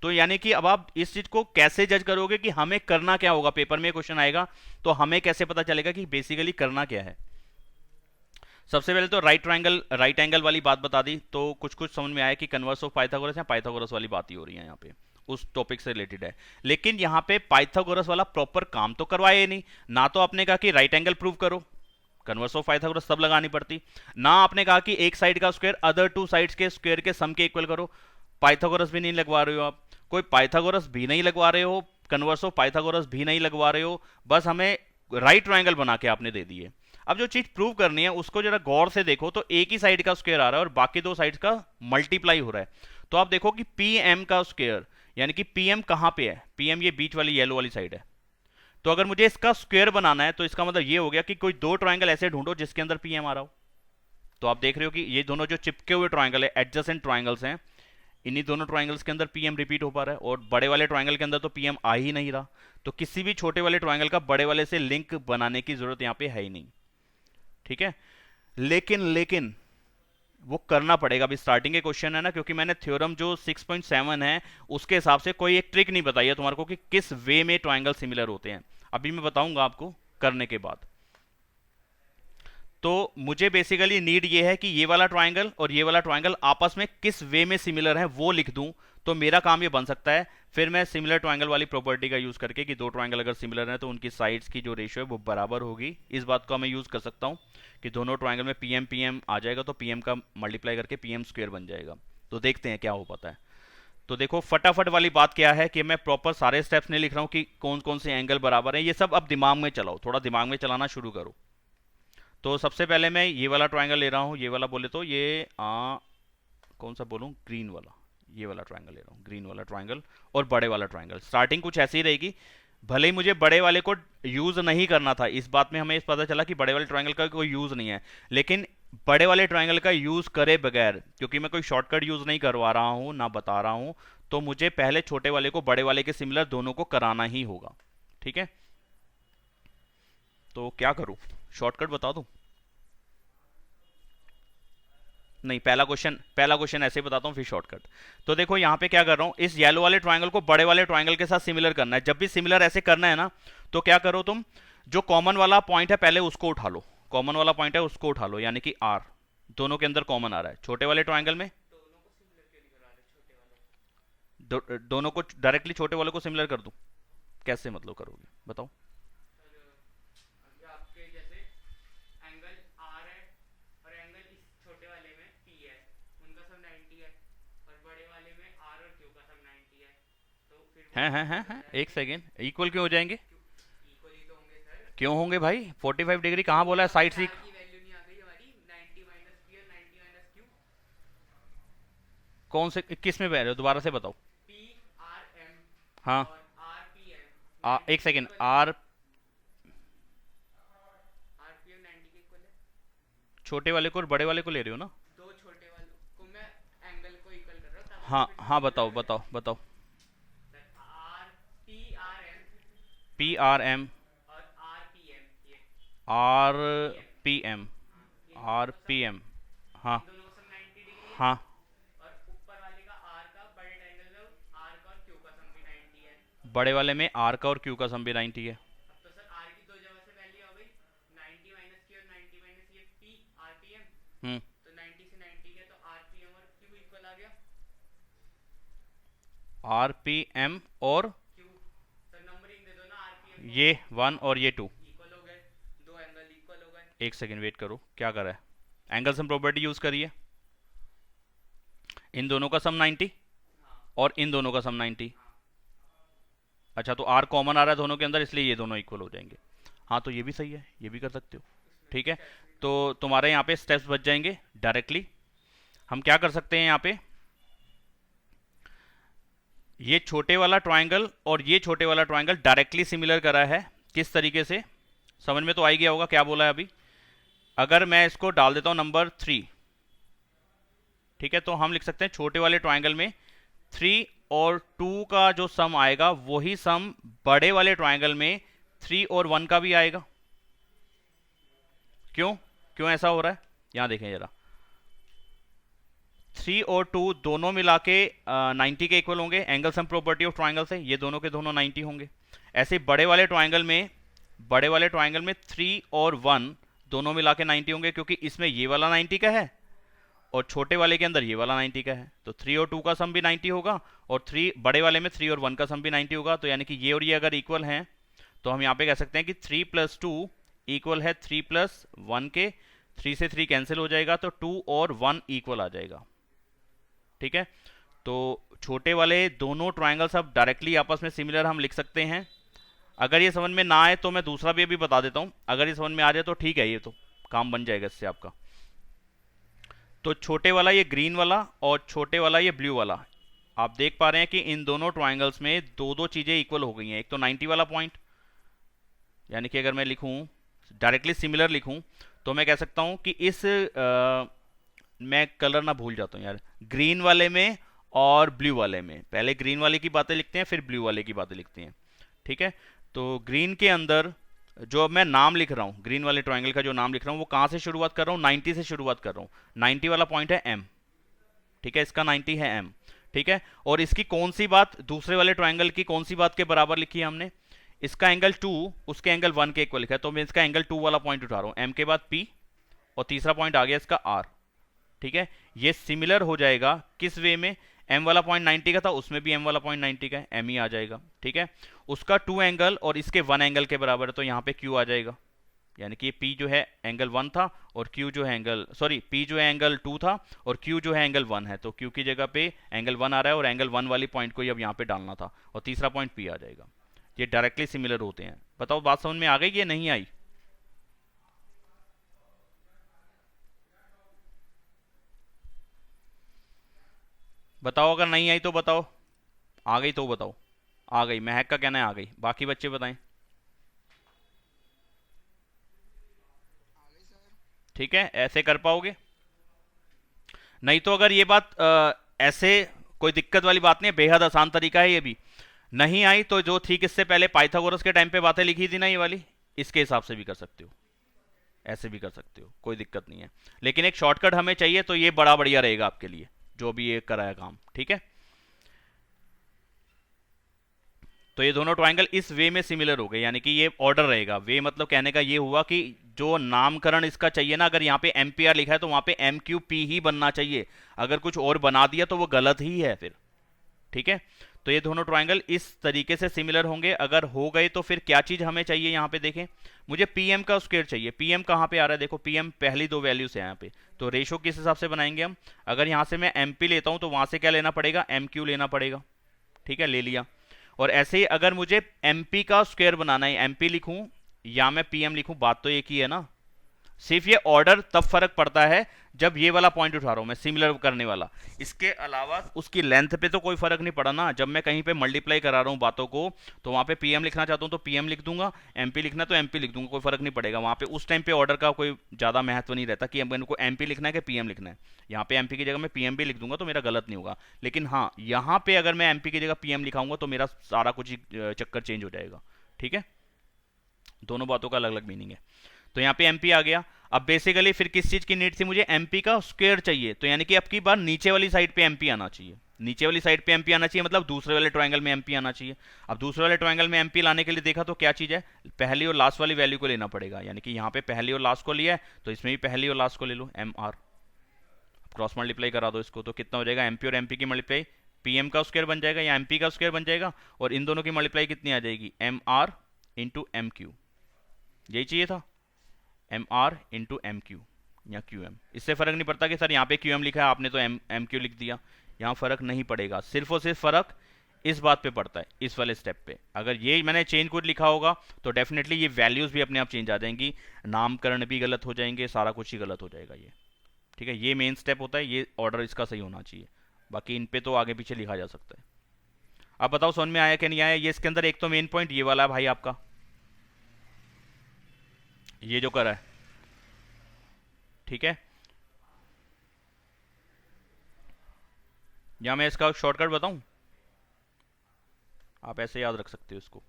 तो यानी कि अब आप इस चीज को कैसे जज करोगे कि हमें करना क्या होगा, पेपर में क्वेश्चन आएगा तो हमें कैसे पता चलेगा कि बेसिकली करना क्या है। सबसे पहले तो राइट एंगल वाली बात बता दी, तो कुछ कुछ समझ में आया कि कन्वर्स ऑफ पाइथागोरस या पाइथागोरस वाली बात ही हो रही है यहाँ पे, उस टॉपिक से रिलेटेड है। लेकिन यहाँ पे पाइथागोरस वाला प्रॉपर काम तो करवाया नहीं ना, तो आपने कहा कि राइट एंगल प्रूव करो, कन्वर्स ऑफ पाइथागोरस तब लगानी पड़ती ना, आपने कहा कि एक साइड का स्क्वायर अदर टू साइड्स के स्क्वायर के सम के इक्वल करो, पाइथागोरस भी नहीं लगवा रहे हो आप, कोई पाइथागोरस भी नहीं लगवा रहे हो, कन्वर्स ऑफ पाइथागोरस भी नहीं लगवा रहे हो, बस हमें राइट ट्रायंगल बना के आपने दे दिए। अब जो चीज प्रूव करनी है उसको जरा गौर से देखो, तो एक ही साइड का स्क्वायर आ रहा है और बाकी दो साइड्स का मल्टीप्लाई हो रहा है। तो आप देखो कि पी एम का स्क्वायर, यानी कि पी एम कहां पे है, पी एम ये बीच वाली येलो वाली साइड है, तो अगर मुझे इसका स्क्वायर बनाना है तो इसका मतलब ये हो गया कि कोई दो ट्रायंगल ऐसे ढूंढो जिसके अंदर पी एम आ रहा हो। तो आप देख रहे हो कि ये दोनों जो चिपके हुए ट्रायंगल है, एडजेसेंट ट्रायंगल्स हैं, इन्हीं दोनों ट्रायंगल्स के अंदर पीएम रिपीट हो पा रहा है, और बड़े वाले ट्रायंगल के अंदर तो पीएम आ ही नहीं रहा, तो किसी भी छोटे वाले ट्रायंगल का बड़े वाले से लिंक बनाने की जरूरत यहां पे है ही नहीं। ठीक है, लेकिन लेकिन वो करना पड़ेगा। अभी स्टार्टिंग के क्वेश्चन है ना, क्योंकि मैंने थ्योरम जो 6.7 है उसके हिसाब से कोई एक ट्रिक नहीं बताई है तुम्हारे को कि किस वे में ट्राइंगल सिमिलर होते हैं। अभी मैं बताऊंगा आपको करने के बाद। तो मुझे बेसिकली नीड ये है कि ये वाला ट्राइंगल और ये वाला ट्राइंगल आपस में किस वे में सिमिलर है वो लिख दूं, तो मेरा काम ये बन सकता है। फिर मैं सिमिलर ट्राइंगल वाली प्रॉपर्टी का यूज करके कि दो ट्राइंगल अगर सिमिलर हैं तो उनकी साइड्स की जो रेशियो है वो बराबर होगी, इस बात को मैं यूज कर सकता हूं कि दोनों ट्राइंगल में पीएम पीएम आ जाएगा तो पीएम का मल्टीप्लाई करके पीएम स्क्वायर बन जाएगा। तो देखते हैं क्या हो पाता है। तो देखो फटाफट वाली बात क्या है कि मैं प्रॉपर सारे स्टेप्स नहीं लिख रहा हूं कि कौन कौन से एंगल बराबर हैं, ये सब अब दिमाग में चलाओ, थोड़ा दिमाग में चलाना शुरू करो। तो सबसे पहले मैं ये वाला ट्राइंगल ले रहा हूँ, ये वाला बोले तो ये कौन सा बोलूँ, ग्रीन वाला, ये वाला ट्राइंगल ले रहा हूँ, ग्रीन वाला ट्राइंगल और बड़े वाला ट्राइंगल। स्टार्टिंग कुछ ऐसी ही रहेगी, भले ही मुझे बड़े वाले को यूज नहीं करना था, इस बात में हमें इस पता चला कि बड़े वाले ट्राइंगल का कोई यूज नहीं है, लेकिन बड़े वाले ट्राइंगल का यूज करे बगैर, क्योंकि मैं कोई शॉर्टकट यूज नहीं करवा रहा हूँ ना बता रहा हूँ, तो मुझे पहले छोटे वाले को बड़े वाले के सिमिलर दोनों को कराना ही होगा। ठीक है, तो क्या करूँ, शॉर्टकट बता दूँ? नहीं, पहला क्वेश्चन ऐसे ही बताता हूँ फिर शॉर्टकट। तो देखो यहाँ पे क्या कर रहा हूँ, इस येलो वाले ट्राइंगल को बड़े वाले ट्राइंगल के साथ सिमिलर करना है। जब भी सिमिलर ऐसे करना है ना, तो क्या करो तुम, जो कॉमन वाला पॉइंट है पहले उसको उठा लो, कॉमन वाला पॉइंट है उसको उठा लो, यानी कि आर, दोनों के अंदर कॉमन आ रहा है छोटे वाले ट्राइंगल में। दोनों को डायरेक्टली छोटे वाले को सिमिलर कर दूं? कैसे मतलब करोगे बताओ? हैं, एक सेकेंड, इक्वल क्यों हो जाएंगे? क्यों होंगे भाई, 45 डिग्री कहाँ बोला है साइड से? कौन से किस में बह रहे हो, दोबारा से बताओ। हाँ, एक सेकेंड, आर छोटे वाले को और बड़े वाले को ले रहे हो ना? हाँ हाँ, बताओ बताओ बताओ। P R M, R P M, R P M, हाँ हाँ, बड़े वाले में आर का और क्यू का सम भी 90 है। हम्म, आर पी एम और ये 1 और ये 2। एक सेकेंड वेट करो, क्या कर रहा है, एंगल सम प्रॉपर्टी यूज करिए, इन दोनों का सम 90 और इन दोनों का सम 90। अच्छा, तो आर कॉमन आ रहा है दोनों के अंदर, इसलिए ये दोनों इक्वल हो जाएंगे। हाँ, तो ये भी सही है, ये भी कर सकते हो। ठीक है, तो तुम्हारे यहाँ पे स्टेप्स बच जाएंगे डायरेक्टली। हम क्या कर सकते हैं यहाँ पे, ये छोटे वाला ट्राइंगल और ये छोटे वाला ट्राइंगल डायरेक्टली सिमिलर करा है, किस तरीके से समझ में तो आ ही गया होगा क्या बोला है अभी। अगर मैं इसको डाल देता हूं नंबर 3, ठीक है, तो हम लिख सकते हैं छोटे वाले ट्राइंगल में 3 और 2 का जो सम आएगा वही सम बड़े वाले ट्राइंगल में 3 और 1 का भी आएगा। क्यों क्यों ऐसा हो रहा है, यहां देखें जरा, 3 और 2 दोनों मिला के 90 के इक्वल होंगे angle sum property of triangle से, ये दोनों के दोनों 90 होंगे। ऐसे बड़े वाले ट्राइंगल में 3 और 1 दोनों मिला के 90 होंगे, क्योंकि इसमें ये वाला 90 का है और छोटे वाले के अंदर ये वाला 90 का है, तो 3 और 2 का सम भी 90 होगा और 3 बड़े वाले में 3 और 1 का सम भी 90 होगा। तो यानी कि ये और ये अगर इक्वल हैं तो हम यहाँ पे कह सकते हैं कि 3 प्लस 2 इक्वल है 3 प्लस 1 के, 3 से 3 कैंसिल हो जाएगा तो 2 और 1 इक्वल आ जाएगा। ठीक है, तो छोटे वाले दोनों ट्राइंगल्स अब डायरेक्टली आपस में सिमिलर हम लिख सकते हैं। अगर ये समझ में ना आए तो मैं दूसरा भी अभी बता देता हूं, अगर ये समझ में आ जाए तो ठीक है, ये तो काम बन जाएगा इससे आपका। तो छोटे वाला ये ग्रीन वाला और छोटे वाला ये ब्लू वाला, आप देख पा रहे हैं कि इन दोनों ट्राइंगल्स में दो दो चीजें इक्वल हो गई हैं। एक तो 90 वाला पॉइंट, यानी कि अगर मैं लिखूं डायरेक्टली सिमिलर लिखूं तो मैं कह सकता हूं कि इस मैं कलर ना भूल जाता हूं यार, ग्रीन वाले में और ब्लू वाले में, पहले ग्रीन वाले की बातें लिखते हैं फिर ब्लू वाले की बातें लिखते हैं। ठीक है, तो ग्रीन के अंदर जो अब मैं नाम लिख रहा हूँ, ग्रीन वाले ट्रायंगल का जो नाम लिख रहा हूँ, वो कहाँ से शुरुआत कर रहा हूँ? 90 से शुरुआत कर रहा हूँ। 90 वाला पॉइंट है एम, ठीक है, इसका 90 है एम, ठीक है। और इसकी कौन सी बात, दूसरे वाले ट्रायंगल की कौन सी बात के बराबर लिखी है हमने? इसका एंगल 2 उसके एंगल 1 के इक्वल लिखा है, तो मैं इसका एंगल 2 वाला पॉइंट उठा रहा हूँ, एम के बाद पी, और तीसरा पॉइंट आ गया इसका आर, ठीक है। ये सिमिलर हो जाएगा किस वे में? एम वाला पॉइंट 90 का था, उसमें भी एम वाला पॉइंट 90 का है, एम ही आ जाएगा, ठीक है। उसका 2 एंगल और इसके 1 एंगल के बराबर है, तो यहाँ पे क्यू आ जाएगा, यानी कि P जो है एंगल 1 था और Q जो है एंगल, सॉरी, P जो है एंगल 2 था और Q जो है एंगल 1 है, तो Q की जगह पे एंगल 1 आ रहा है और एंगल 1 वाली पॉइंट को ही अब यहाँ पे डालना था, और तीसरा पॉइंट P आ जाएगा। ये डायरेक्टली सिमिलर होते हैं। बताओ बात समझ में आ गई कि नहीं आई? बताओ, अगर नहीं आई तो बताओ, आ गई तो बताओ। आ गई, महक का कहना है आ गई, बाकी बच्चे बताएं। आ गई सर। ठीक है, ऐसे कर पाओगे? नहीं तो अगर ये बात ऐसे, कोई दिक्कत वाली बात नहीं है, बेहद आसान तरीका है ये भी। नहीं आई तो जो ठीक इससे पहले पाइथागोरस के टाइम पे बातें लिखी थी ना ये वाली, इसके हिसाब से भी कर सकते हो, ऐसे भी कर सकते हो, कोई दिक्कत नहीं है। लेकिन एक शॉर्टकट हमें चाहिए, तो ये बड़ा बढ़िया रहेगा आपके लिए, जो भी ये कराया काम, ठीक है। तो ये दोनों ट्रायंगल इस वे में सिमिलर हो गए, यानी कि ये ऑर्डर रहेगा। वे मतलब कहने का ये हुआ कि जो नामकरण इसका चाहिए ना, अगर यहाँ पे एम पी आर लिखा है तो वहां पे एम क्यू पी ही बनना चाहिए, अगर कुछ और बना दिया तो वो गलत ही है फिर, ठीक है। तो ये दोनों ट्रायंगल इस तरीके से सिमिलर होंगे। अगर हो गए तो फिर क्या चीज हमें चाहिए? यहाँ पे देखें, मुझे पीएम का स्क्वायर चाहिए। पीएम कहाँ पे आ रहा है? देखो, पीएम पहली दो वैल्यूज है यहाँ पे, तो रेशो किस हिसाब से बनाएंगे हम? अगर यहाँ से मैं एमपी लेता हूँ तो वहां से क्या लेना पड़ेगा? एम क्यू लेना पड़ेगा, ठीक है, ले लिया। और ऐसे ही अगर मुझे एमपी का स्क्वायर बनाना है, एमपी लिखूं या मैं पीएम लिखूं, बात तो एक ही है ना। सिर्फ ये ऑर्डर तब फर्क पड़ता है जब ये वाला पॉइंट उठा रहा हूं मैं, सिमिलर करने वाला। इसके अलावा उसकी लेंथ पे तो कोई फर्क नहीं पड़ा ना। जब मैं कहीं पे मल्टीप्लाई करा रहा हूं बातों को, तो वहां पे पीएम लिखना चाहता हूं तो पीएम लिख दूंगा, एमपी लिखना तो एमपी लिख दूंगा, कोई फर्क नहीं पड़ेगा। वहां पे उस टाइम पे ऑर्डर का कोई ज्यादा महत्व नहीं रहता कि इनको एमपी लिखना है कि पीएम लिखना है। यहाँ पे एमपी की जगह मैं पीएम भी लिख दूंगा तो मेरा गलत नहीं होगा। लेकिन हाँ, यहाँ पे अगर मैं एमपी की जगह पीएम लिखाऊंगा तो मेरा सारा कुछ ही चक्कर चेंज हो जाएगा, ठीक है। दोनों बातों का अलग अलग मीनिंग है। तो यहाँ पे एमपी आ गया। अब बेसिकली फिर किस चीज की नीड थी? मुझे एमपी का स्क्वायर चाहिए, तो यानी कि अब की बार नीचे वाली साइड पे एमपी आना चाहिए। नीचे वाली साइड पे एमपी आना चाहिए, मतलब दूसरे वाले ट्रायंगल में एमपी आना चाहिए। अब दूसरे वाले ट्रायंगल में एमपी लाने के लिए देखा तो क्या चीज है? पहली और लास्ट वाली वैल्यू को लेना पड़ेगा, यानी कि यहाँ पे पहली और लास्ट को लिया है तो इसमें भी पहली और लास्ट को ले लो, एम आर। क्रॉस मल्टीप्लाई करा दो इसको, तो कितना हो जाएगा? एमपी और एमपी की मल्टीप्लाई पीएम का स्क्वायर बन जाएगा या एमपी का स्क्वायर बन जाएगा, और इन दोनों की मल्टीप्लाई कितनी आ जाएगी? M R into M Q. यही चाहिए था, M R into M Q या क्यू एम। इससे फर्क नहीं पड़ता कि सर यहाँ पे क्यू एम लिखा है, आपने तो एम क्यू लिख दिया। यहाँ फर्क नहीं पड़ेगा, सिर्फ और सिर्फ फर्क इस बात पे पड़ता है, इस वाले स्टेप पे। अगर ये मैंने चेंज कोड लिखा होगा तो डेफिनेटली ये वैल्यूज भी अपने आप चेंज आ जाएंगी, नामकरण भी गलत हो जाएंगे, सारा कुछ ही गलत हो जाएगा ये, ठीक है। ये मेन स्टेप होता है, ये ऑर्डर इसका सही होना चाहिए। बाकी इन पे तो आगे पीछे लिखा जा सकता है। अब बताओ समझ में आया कि नहीं आया? ये इसके अंदर एक तो मेन पॉइंट ये वाला है भाई आपका, ये जो करा है, ठीक है। या मैं इसका शॉर्टकट बताऊं, आप ऐसे याद रख सकते हो इसको।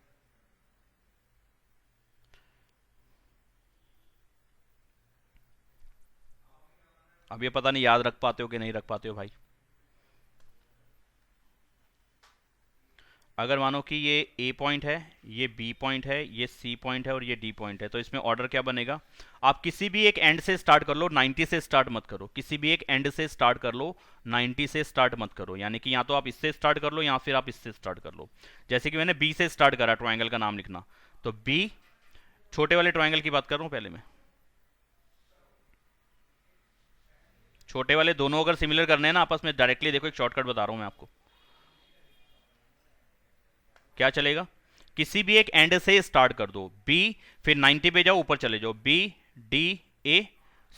अब ये पता नहीं याद रख पाते हो कि नहीं रख पाते हो भाई। अगर मानो कि ये ए पॉइंट है, ये बी पॉइंट है, ये सी पॉइंट है और ये डी पॉइंट है, तो इसमें ऑर्डर क्या बनेगा? आप किसी भी एक एंड से स्टार्ट कर लो, 90 से स्टार्ट मत करो। किसी भी एक एंड से स्टार्ट कर लो, 90 से स्टार्ट मत करो। यानी कि या तो आप इससे स्टार्ट कर लो या फिर आप इससे स्टार्ट कर लो। जैसे कि मैंने बी से स्टार्ट करा ट्राइंगल का नाम लिखना, तो बी, छोटे वाले ट्राइंगल की बात कर रहा हूं पहले मैं। छोटे वाले दोनों अगर सिमिलर करने हैं ना आपस में, डायरेक्टली देखो एक शॉर्टकट बता रहा हूं मैं आपको, क्या चलेगा? किसी भी एक एंड से स्टार्ट कर दो, बी, फिर 90 पे जाओ, ऊपर चले जाओ, बी डी ए,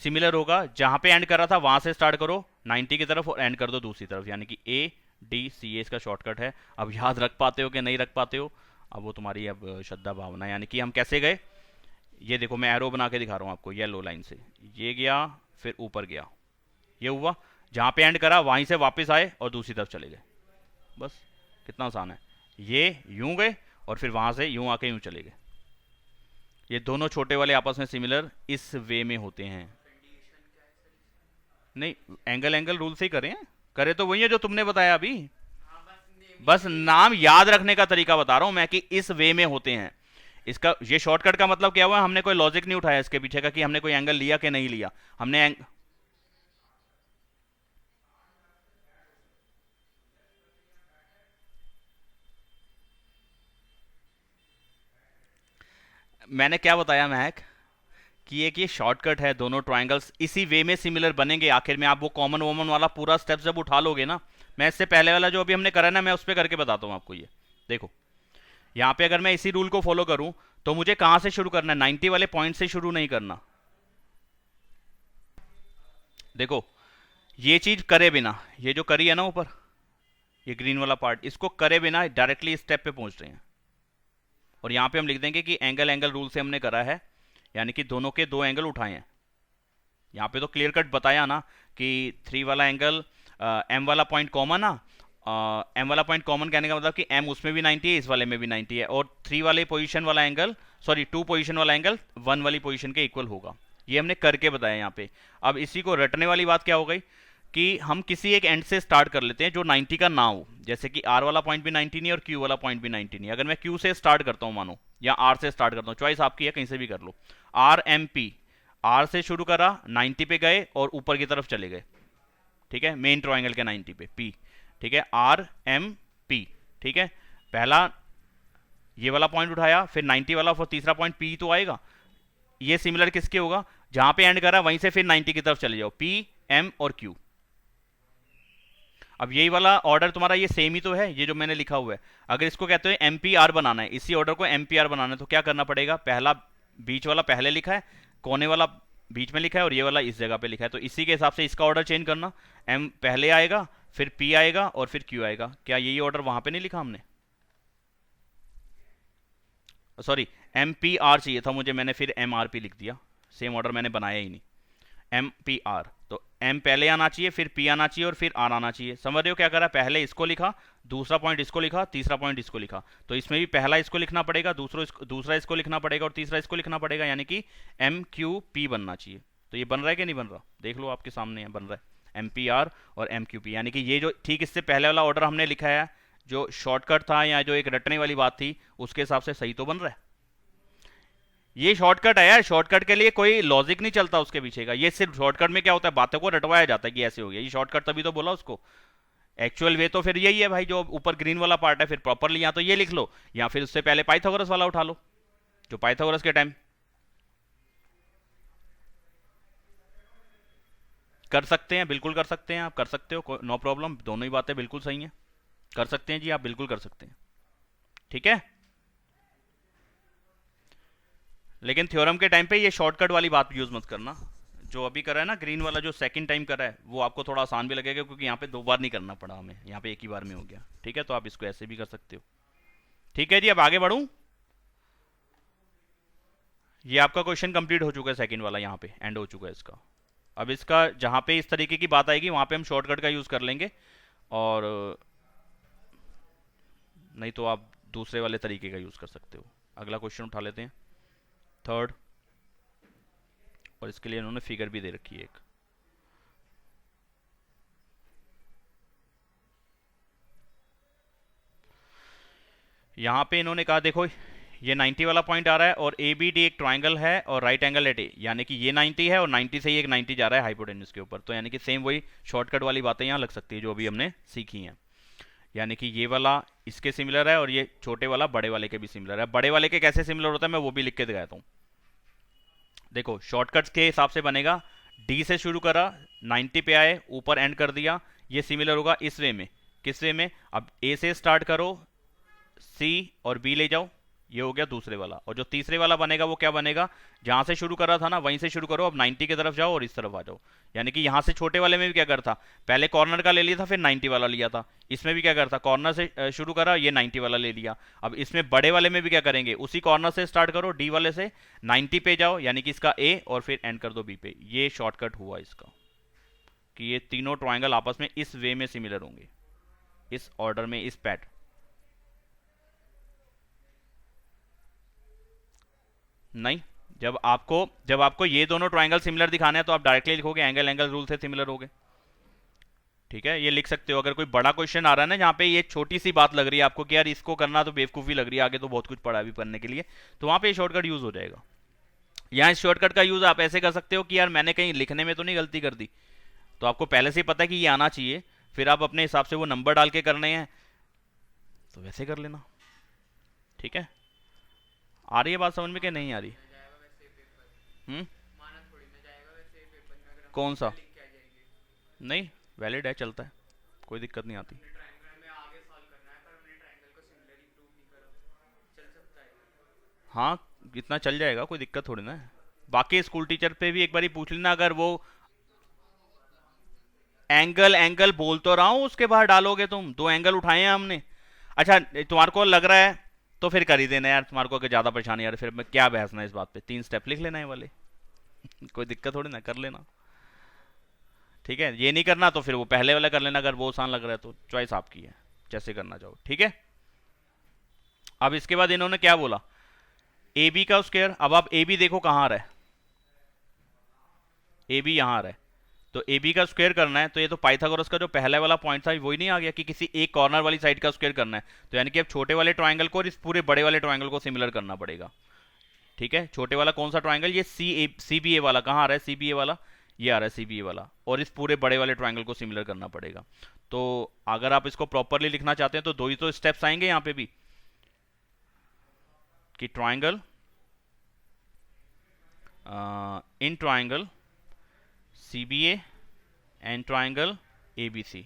सिमिलर होगा। जहां पे एंड कर रहा था वहां से स्टार्ट करो 90 की तरफ और एंड कर दो दूसरी तरफ, यानी कि ए डी सी ए इसका शॉर्टकट है। अब याद रख पाते हो कि नहीं रख पाते हो, अब वो तुम्हारी अब श्रद्धा भावना। यानी कि हम कैसे गए, ये देखो मैं एरो बना के दिखा रहा हूं आपको, येलो लाइन से ये गया, फिर ऊपर गया, ये हुआ। जहां पे एंड करा वहीं से वापस आए और दूसरी तरफ चले गए, बस। कितना आसान है। ये यूं गए और फिर वहां से यूं आके यूं चले गए, ये दोनों छोटे वाले आपस में सिमिलर इस वे में होते हैं। नहीं, एंगल एंगल रूल से ही करें, करे तो वही है जो तुमने बताया अभी। बस नाम याद रखने का तरीका बता रहा हूं मैं कि इस वे में होते हैं। इसका ये शॉर्टकट का मतलब क्या हुआ, हमने कोई लॉजिक नहीं उठाया इसके पीछे का कि हमने कोई एंगल लिया कि नहीं लिया। हमने मैंने क्या बताया महक कि एक ये शॉर्टकट है, दोनों ट्राइंगल्स इसी वे में सिमिलर बनेंगे। आखिर में आप वो कॉमन वॉमन वाला पूरा स्टेप जब उठा लोगे ना, मैं इससे पहले वाला जो अभी हमने करा ना, मैं उस पर करके बताता हूँ आपको। ये देखो, यहाँ पे अगर मैं इसी रूल को फॉलो करूं तो मुझे कहां से शुरू करना है, 90 वाले पॉइंट से शुरू नहीं करना। देखो, ये चीज करे बिना, ये जो करी है ना ऊपर, ये ग्रीन वाला पार्ट, इसको करे बिना डायरेक्टली स्टेप पे पहुंच रहे हैं। और यहां पे हम लिख देंगे कि एंगल एंगल रूल से हमने करा है, यानी कि दोनों के दो एंगल उठाए हैं। यहाँ पे तो क्लियर कट बताया ना कि 3 वाला एंगल, एम वाला पॉइंट कॉमन ना, एम वाला पॉइंट कॉमन कहने का मतलब कि एम उसमें भी 90 है, इस वाले में भी 90 है, और 3 वाले पोजीशन वाला एंगल, सॉरी 2 पोजीशन वाला एंगल 1 वाली पोजीशन के इक्वल होगा। ये हमने करके बताया यहाँ पे। अब इसी को रटने वाली बात क्या हो गई कि हम किसी एक एंड से स्टार्ट कर लेते हैं जो 90 का ना हो। जैसे कि आर वाला पॉइंट भी 90 नहीं और क्यू वाला पॉइंट भी 90 नहीं। अगर मैं क्यू से स्टार्ट करता हूं मानो, या आर से स्टार्ट करता हूं, चॉइस आपकी है, कहीं से भी कर लो। आर एम पी, आर से शुरू करा, 90 पे गए और ऊपर की तरफ चले गए, ठीक है, मेन ट्राइंगल के 90 पे, पी, ठीक है, आर एम पी, ठीक है। पहला ये वाला पॉइंट उठाया, फिर 90 वाला, फिर तीसरा पॉइंट पी तो आएगा। ये सिमिलर किसके होगा, जहां पे एंड करा वहीं से फिर 90 की तरफ चले जाओ, पी एम और क्यू। अब यही वाला ऑर्डर तुम्हारा ये सेम ही तो है, ये जो मैंने लिखा हुआ है। अगर इसको कहते हैं एम पी आर बनाना है, इसी ऑर्डर को एम पी आर बनाना है, तो क्या करना पड़ेगा, पहला बीच वाला पहले लिखा है, कोने वाला बीच में लिखा है, और ये वाला इस जगह पे लिखा है, तो इसी के हिसाब से इसका ऑर्डर चेंज करना। एम पहले आएगा, फिर पी आएगा और फिर क्यू आएगा। क्या यही ऑर्डर वहां पे नहीं लिखा हमने, सॉरी एम पी आर चाहिए था मुझे, मैंने फिर एम आर पी लिख दिया, सेम ऑर्डर मैंने बनाया ही नहीं। एम पी आर, तो एम पहले आना चाहिए, फिर पी आना चाहिए और फिर आर आना चाहिए। समझ रहे हो क्या करा, पहले इसको लिखा, दूसरा पॉइंट इसको लिखा, तीसरा पॉइंट इसको लिखा। तो इसमें भी पहला इसको लिखना पड़ेगा, दूसरा इसको लिखना पड़ेगा और तीसरा इसको लिखना पड़ेगा, यानी कि एम क्यू पी बनना चाहिए। तो ये बन रहा है कि नहीं बन रहा, देख लो आपके सामने है, बन रहा है एम पी आर और एम क्यू पी। यानी कि ये जो ठीक इससे पहले वाला ऑर्डर हमने लिखा है, जो शॉर्टकट था या जो एक रटने वाली बात थी, उसके हिसाब से सही तो बन रहा है। ये शॉर्टकट है यार, शॉर्टकट के लिए कोई लॉजिक नहीं चलता उसके पीछे का। ये सिर्फ शॉर्टकट में क्या होता है, बातों को रटवाया जाता है कि ऐसे हो गया, ये शॉर्टकट तभी तो बोला उसको। एक्चुअल वे तो फिर यही है भाई, जो ऊपर ग्रीन वाला पार्ट है, फिर प्रॉपरली या तो ये लिख लो, या फिर उससे पहले पाइथागोरस वाला उठा लो, जो पाइथागोरस के टाइम कर सकते हैं, बिल्कुल कर सकते हैं, आप कर सकते हो, नो प्रॉब्लम, दोनों ही बातें बिल्कुल सही हैं, कर सकते हैं जी, आप बिल्कुल कर सकते हैं, ठीक है। लेकिन थ्योरम के टाइम पे ये शॉर्टकट वाली बात यूज मत करना। जो अभी करा है ना ग्रीन वाला, जो सेकंड टाइम करा है, वो आपको थोड़ा आसान भी लगेगा, क्योंकि यहाँ पे 2 बार नहीं करना पड़ा हमें, यहाँ पे एक ही बार में हो गया, ठीक है। तो आप इसको ऐसे भी कर सकते हो, ठीक है जी। अब आगे बढ़ूं, ये आपका क्वेश्चन कंप्लीट हो चुका है, सेकंड वाला यहाँ पे एंड हो चुका है इसका। अब इसका जहाँ पे इस तरीके की बात आएगी, वहाँ पे हम शॉर्टकट का यूज कर लेंगे, और नहीं तो आप दूसरे वाले तरीके का यूज कर सकते हो। अगला क्वेश्चन उठा लेते हैं, थर्ड, और इसके लिए इन्होंने फिगर भी दे रखी है एक। यहां पे इन्होंने कहा देखो, ये 90 वाला पॉइंट आ रहा है और ए बी डी एक ट्राइंगल है और राइट एंगल एट ए, यानी कि ये 90 है और 90 से ही एक 90 जा रहा है हाइपोटेन्यूज के ऊपर। तो यानी कि सेम वही शॉर्टकट वाली बातें यहाँ लग सकती है जो अभी हमने सीखी हैं। यानी कि ये वाला इसके सिमिलर है और ये छोटे वाला बड़े वाले के भी सिमिलर है। बड़े वाले के कैसे सिमिलर होता है मैं वो भी लिख के दिखाता हूँ। देखो शॉर्टकट्स के हिसाब से बनेगा, डी से शुरू करा, 90 पे आए, ऊपर एंड कर दिया, ये सिमिलर होगा इस वे में। किस वे में, अब ए से स्टार्ट करो, सी और बी ले जाओ, ये हो गया दूसरे वाला। और जो तीसरे वाला बनेगा वो क्या बनेगा, जहां से शुरू करा था ना वहीं से शुरू करो, अब 90 की तरफ जाओ और इस तरफ आ जाओ। यानी कि यहां से छोटे वाले में भी क्या करता, पहले कॉर्नर का ले लिया था फिर 90 वाला लिया था। इसमें भी क्या करता, कॉर्नर से शुरू करा, ये 90 वाला ले लिया। अब इसमें बड़े वाले में भी क्या करेंगे, उसी कॉर्नर से स्टार्ट करो, डी वाले से 90 पे जाओ, यानी कि इसका ए और फिर एंड कर दो बी पे। ये शॉर्टकट हुआ इसका, कि ये तीनों ट्राइंगल आपस में इस वे में सिमिलर होंगे, इस ऑर्डर में, इस पैटर्न। नहीं, जब आपको ये दोनों ट्राइंगल सिमिलर दिखाने हैं तो आप डायरेक्टली लिखोगे एंगल एंगल रूल से सिमिलर हो गए। ठीक है, ये लिख सकते हो। अगर कोई बड़ा क्वेश्चन आ रहा है ना जहाँ पे ये छोटी सी बात लग रही है आपको कि यार इसको करना तो बेवकूफ़ी लग रही है, आगे तो बहुत कुछ पड़ा है अभी पढ़ने के लिए, तो वहाँ पे ये शॉर्टकट यूज़ हो जाएगा। यहाँ इस शॉर्टकट का यूज़ आप ऐसे कर सकते हो कि यार मैंने कहीं लिखने में तो नहीं गलती कर दी, तो आपको पहले से ही पता है कि ये आना चाहिए, फिर आप अपने हिसाब से वो नंबर डाल के करने हैं तो वैसे कर लेना। ठीक है, आ रही है बात समझ में कि नहीं आ रही? हम्म, कौन सा? नहीं, वैलिड है, चलता है, कोई दिक्कत नहीं आती। हाँ, इतना चल जाएगा, कोई दिक्कत थोड़ी ना है। बाकी स्कूल टीचर पे भी एक बार ही पूछ लेना, अगर वो एंगल एंगल बोल तो रहा हूँ, उसके बाहर डालोगे तुम, दो एंगल उठाए हैं हमने। अच्छा, तुम्हारे को लग रहा है तो फिर कर ही देना यार, तुम्हारे को अगर ज्यादा परेशानी यार, फिर मैं क्या बहसना इस बात पे, 3 स्टेप लिख लेना है वाले। कोई दिक्कत थोड़ी ना, कर लेना। ठीक है, ये नहीं करना तो फिर वो पहले वाला कर लेना, अगर वो आसान लग रहा है तो चॉइस आपकी है, जैसे करना चाहो। ठीक है, अब इसके बाद इन्होंने क्या बोला, ए बी का स्क्वायर। अब आप ए बी देखो कहाँ आ रहा है, ए बी यहाँ आ रहा है, तो ए बी का स्क्वायर करना है, तो ये तो पाइथागोरस का जो पहले वाला पॉइंट था वही नहीं आ गया कि किसी एक कॉर्नर वाली साइड का स्क्वायर करना है, तो यानी कि अब छोटे वाले ट्राइंगल को और इस पूरे बड़े वाले ट्राइंगल को सिमिलर करना पड़ेगा। ठीक है, छोटे वाला कौन सा ट्राइंगल, ये सी बी ए वाला कहाँ आ रहा है, सी बी ए वाला ये आ रहा है, सी बी ए वाला, और इस पूरे बड़े वाले ट्राइंगल को सिमिलर करना पड़ेगा। तो अगर आप इसको प्रॉपरली लिखना चाहते हैं तो दो ही तो स्टेप्स आएंगे यहाँ पे भी, कि triangle in triangle C B A and triangle A B C,